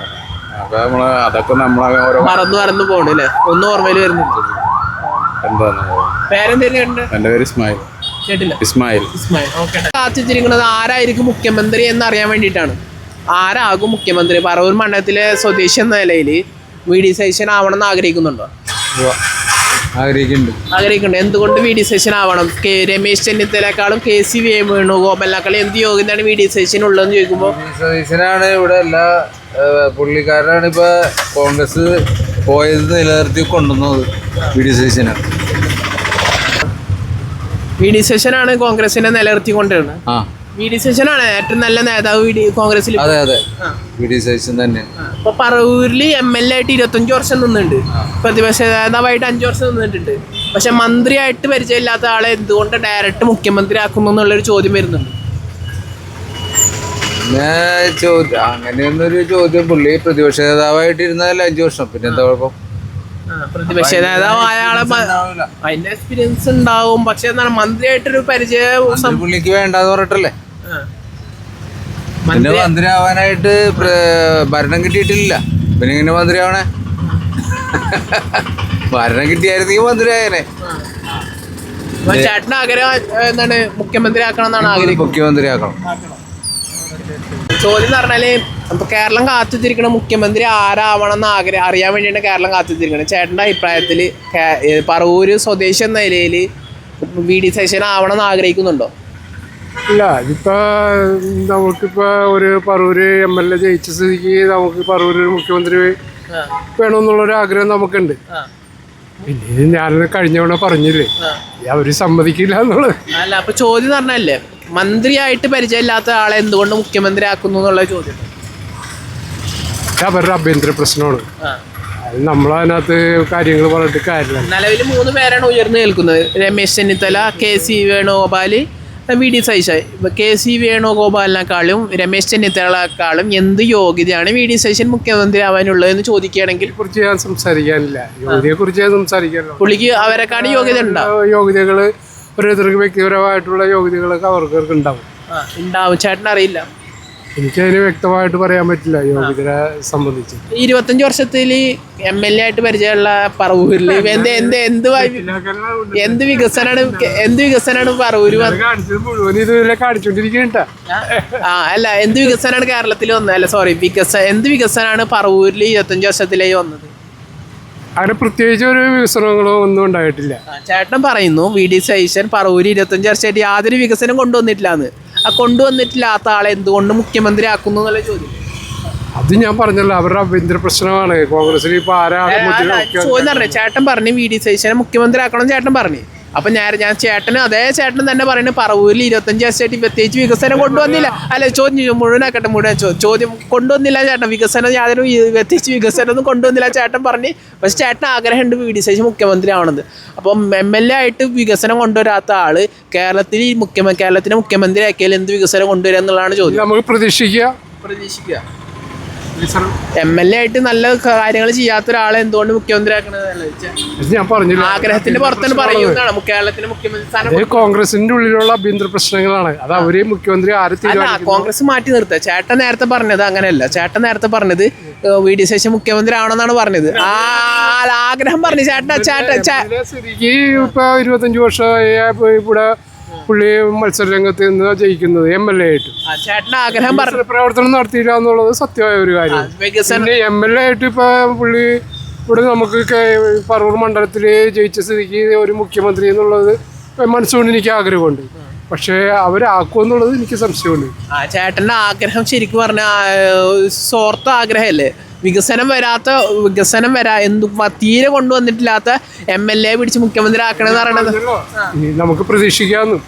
അതൊക്കെ നമ്മളെ മറന്നു പോകണല്ലേ, ഒന്നും ഓർമ്മയിൽ വരുന്നില്ല. എന്താണ് പേരെന്തായിരുന്നു? എൻ്റെ പേര് ഇസ്മായിൽ. കേട്ടില്ല. ഇസ്മായിൽ. ഓക്കെ. കാത്തിരിക്കുന്നത് ആരായിരിക്കും മുഖ്യമന്ത്രി എന്ന് അറിയാൻ വേണ്ടിയിട്ടാണ്. ആരാകും മുഖ്യമന്ത്രി? പറവൂർ മണ്ഡലത്തിലെ സ്വദേശി എന്ന നിലയിൽ വി ഡി സതീശൻ ആവണം എന്ന് ആഗ്രഹിക്കുന്നുണ്ടോ? ആഗ്രഹിക്കുന്നുണ്ട്. എന്തുകൊണ്ട് വി ഡി സതീശൻ ആവണം? രമേശ് ചെന്നിത്തലക്കാളും KC വേണുഗോപാലിനേക്കാളും എന്ത് യോഗ്യതയാണ് വി ഡി സതീശൻ ഉള്ളതെന്ന് ചോദിക്കുമ്പോൾ സതീശനാണ് ഇവിടെ എല്ലാ പുള്ളിക്കാരനാണ് ഇപ്പോൾ കോൺഗ്രസ് പോയത് നിലനിർത്തി കൊണ്ടുവന്നത്. വി ഡി സതീശനാണ്. വി ഡി സതീശനാണ് കോൺഗ്രസിനെ നിലനിർത്തി കൊണ്ടുവരുന്നത്. വി ഡി സതീശനാണ് ഏറ്റവും നല്ല നേതാവ് കോൺഗ്രസിൽ. അതെ അതെ, വി ഡി സതീശൻ തന്നെ. ഇപ്പൊ പറവൂരിൽ MLA ആയിട്ട് 25 വർഷം നിന്നുണ്ട്, പ്രതിപക്ഷ നേതാവായിട്ട് 5 വർഷം നിന്നിട്ടുണ്ട്. പക്ഷെ മന്ത്രിയായിട്ട് പരിചയമില്ലാത്ത ആളെ എന്തുകൊണ്ട് ഡയറക്റ്റ് മുഖ്യമന്ത്രി ആക്കുന്നു എന്നുള്ളൊരു ചോദ്യം വരുന്നുണ്ട്. അങ്ങനെയൊന്നൊരു ചോദ്യം. പുള്ളി പ്രതിപക്ഷ നേതാവായിട്ടിരുന്നതല്ല 5 വർഷം, പിന്നെ എന്താ കുഴപ്പം? പ്രതിപക്ഷ നേതാവായ ആളെ അതിന്റെ എക്സ്പീരിയൻസ് ഉണ്ടാവും. പക്ഷെ എന്താണ് മന്ത്രിയായിട്ടൊരു പരിചയം പുള്ളിക്ക് വേണ്ടെന്ന് പറഞ്ഞിട്ടല്ലേ. പിന്നെ മന്ത്രി ആവാനായിട്ട് ഭരണം കിട്ടിയിട്ടില്ല, പിന്നെ ഇങ്ങനെ മന്ത്രി ആവണേ? ഭരണം കിട്ടിയായിരുന്നെങ്കിൽ മന്ത്രി ആയനെ. ചേട്ടന്റെ ആഗ്രഹം എന്താണ്? മുഖ്യമന്ത്രി ആക്കണം എന്നാണ് ആഗ്രഹം. മുഖ്യമന്ത്രി ആക്കണം. ചോദ്യം എന്ന് പറഞ്ഞാല് അപ്പൊ കേരളം കാത്തിരിക്കണ മുഖ്യമന്ത്രി ആരാവണം എന്ന് അറിയാൻ വേണ്ടിയാണ് കേരളം കാത്തിരിക്കണം. ചേട്ടന്റെ അഭിപ്രായത്തിൽ പറവൂര് സ്വദേശി എന്ന നിലയിൽ വി ഡി സതീശൻ ആവണം എന്ന് ആഗ്രഹിക്കുന്നുണ്ടോ? ഇല്ല, ഇതിപ്പോൾ നമുക്കിപ്പോൾ ഒരു പറവൂര് MLA ജയിച്ച സ്ഥിതിക്ക് നമുക്ക് പറവൂര് മുഖ്യമന്ത്രി വേണമെന്നുള്ളൊരു ആഗ്രഹം നമുക്കുണ്ട്. പിന്നെ ഞാൻ കഴിഞ്ഞ തവണ പറഞ്ഞില്ലേ, അവർ സമ്മതിക്കില്ല എന്നുള്ളത്. അല്ല, അപ്പൊ ചോദ്യം പറഞ്ഞല്ലേ മന്ത്രിയായിട്ട് പരിചയമില്ലാത്ത ആളെ എന്തുകൊണ്ട് മുഖ്യമന്ത്രി ആക്കുന്നു എന്നുള്ള ചോദ്യം. അവരുടെ ആഭ്യന്തര പ്രശ്നമാണ്. അത് നമ്മളതിനകത്ത് കാര്യങ്ങൾ പറഞ്ഞിട്ട് കാര്യമില്ല. നിലവിൽ 3 പേരാണ് ഉയർന്നു നിൽക്കുന്നത്: Ramesh Chennithala, KC Venugopal, V D Satheesan. KC വേണുഗോപാലിനെക്കാളും രമേശ് ചെന്നിത്തലക്കാളും എന്ത് യോഗ്യതയാണ് വി ഡി സതീശൻ മുഖ്യമന്ത്രി ആവാനുള്ളതെന്ന് ചോദിക്കുകയാണെങ്കിൽ കുറിച്ച് ഞാൻ സംസാരിക്കാനില്ല. യോഗ്യതയെക്കുറിച്ച് ഞാൻ സംസാരിക്കാനില്ല. പുള്ളിക്ക് അവരെക്കാളും യോഗ്യത ഉണ്ടോ? യോഗ്യതകൾ ഓരോരുത്തർക്ക് വ്യക്തിപരമായിട്ടുള്ള യോഗ്യതകളൊക്കെ അവർക്ക് ഉണ്ടാവും. ഉണ്ടാവും. ചേട്ടൻ അറിയില്ല. എനിക്കതിന് വ്യക്തമായിട്ട് പറയാൻ പറ്റില്ല യോഗ്യതയെ സംബന്ധിച്ച്. 25 വർഷത്തിൽ MLA ആയിട്ട് പരിചയമുള്ള പറവൂരിൽ എന്ത് വികസനമാണ് പറവൂര് കാണിച്ചത് മുഴുവൻ ഇതുവരെ കാണിച്ചോണ്ടിരിക്കണ്ട. അല്ല എന്ത് വികസനമാണ് കേരളത്തിൽ വന്നത്? അല്ല സോറി, എന്ത് വികസനമാണ് പറവൂരിൽ 25 വർഷത്തിലേക്ക് വന്നത്? അങ്ങനെ പ്രത്യേകിച്ച് ഒരു വികസനങ്ങളോ ഒന്നും ഉണ്ടായിട്ടില്ല. ചേട്ടൻ പറയുന്നു VD സതീശൻ പറവൂര് 25 വർഷമായിട്ട് യാതൊരു വികസനം കൊണ്ടുവന്നിട്ടില്ലാന്ന്. ആ കൊണ്ടുവന്നിട്ടില്ലാത്ത ആളെ എന്തുകൊണ്ട് മുഖ്യമന്ത്രി ആക്കുന്നു എന്നുള്ള ചോദ്യം. അത് ഞാൻ പറഞ്ഞല്ലോ, അവരുടെ ആഭ്യന്തര പ്രശ്നമാണ്. കോൺഗ്രസിൽ ഇപ്പൊ ചോദ്യം പറഞ്ഞു. ചേട്ടൻ പറഞ്ഞു VD സതീശനെ മുഖ്യമന്ത്രി ആക്കണം ചേട്ടൻ പറഞ്ഞു. അപ്പൊ ഞാൻ ചേട്ടൻ തന്നെ പറയുന്നത് പറവൂരിൽ 25 വർഷമായിട്ട് പ്രത്യേകിച്ച് വികസനം കൊണ്ടുവന്നില്ല. അല്ല ചോദ്യം മുഴുവനാക്കട്ടെ, ചോദ്യം കൊണ്ടുവന്നില്ല ചേട്ടൻ, വികസനം യാതൊരു പ്രത്യേകിച്ച് വികസനം ഒന്നും കൊണ്ടുവന്നില്ല ചേട്ടൻ പറഞ്ഞു. പക്ഷെ ചേട്ടൻ ആഗ്രഹമുണ്ട് VD സതീശൻ മുഖ്യമന്ത്രി ആവണത്. അപ്പം MLA ആയിട്ട് വികസനം കൊണ്ടുവരാത്ത ആള് കേരളത്തിന് മുഖ്യമന്ത്രി ആക്കിയാൽ എന്ത് വികസനം കൊണ്ടുവരിക എന്നുള്ളതാണ് ചോദ്യം. നമുക്ക് പ്രതീക്ഷിക്കുക. MLA ആയിട്ട് നല്ല കാര്യങ്ങൾ ചെയ്യാത്ത ഒരാളെ എന്തുകൊണ്ട് മുഖ്യമന്ത്രി ആക്കണത്? ഞാൻ പറഞ്ഞില്ല, ആഗ്രഹത്തിന്റെ പുറത്താണ് പറയുന്നതാണ് കേരളത്തിന് മുഖ്യമന്ത്രി. കോൺഗ്രസിന്റെ ഉള്ളിലുള്ള ആഭ്യന്തര പ്രശ്നങ്ങളാണ്. അത് അവര് മുഖ്യമന്ത്രി കോൺഗ്രസ് മാറ്റി നിർത്തുക. ചേട്ടൻ നേരത്തെ പറഞ്ഞത് അങ്ങനെയല്ല. ചേട്ടൻ നേരത്തെ പറഞ്ഞത് VD സതീശൻ മുഖ്യമന്ത്രി ആവണമെന്നാണ് പറഞ്ഞത്. ആഗ്രഹം പറഞ്ഞു ശരിക്ക് ഇപ്പൊ 25 വർഷമായി ഇവിടെ പുള്ളി മത്സര രംഗത്ത് നിന്ന് ജയിക്കുന്നത് MLA ആയിട്ട്. ചേട്ടൻ ആഗ്രഹം പ്രവർത്തനം നടത്തിയില്ല എന്നുള്ളത് സത്യമായ ഒരു കാര്യം. പിന്നെ MLA ആയിട്ട് ഇപ്പൊ പുള്ളി ഇവിടെ നമുക്ക് പറവൂർ മണ്ഡലത്തിൽ ജയിച്ച സ്ഥിതിക്ക് ഒരു മുഖ്യമന്ത്രി എന്നുള്ളത് മനസ്സുകൊണ്ട് എനിക്ക് ആഗ്രഹമുണ്ട്. പക്ഷേ അവരാക്കുമെന്നുള്ളത് എനിക്ക് സംശയമുണ്ട്. ചേട്ടൻ്റെ ആഗ്രഹം ശരിക്കും പറഞ്ഞാൽ സ്വാർത്ഥ ആഗ്രഹമല്ലേ? വികസനം തീരെ കൊണ്ടുവന്നിട്ടില്ലാത്ത MLA പിടിച്ച് മുഖ്യമന്ത്രി ആക്കണമെന്ന് പറയണത് നമുക്ക് പ്രതീക്ഷിക്കാമെന്ന്.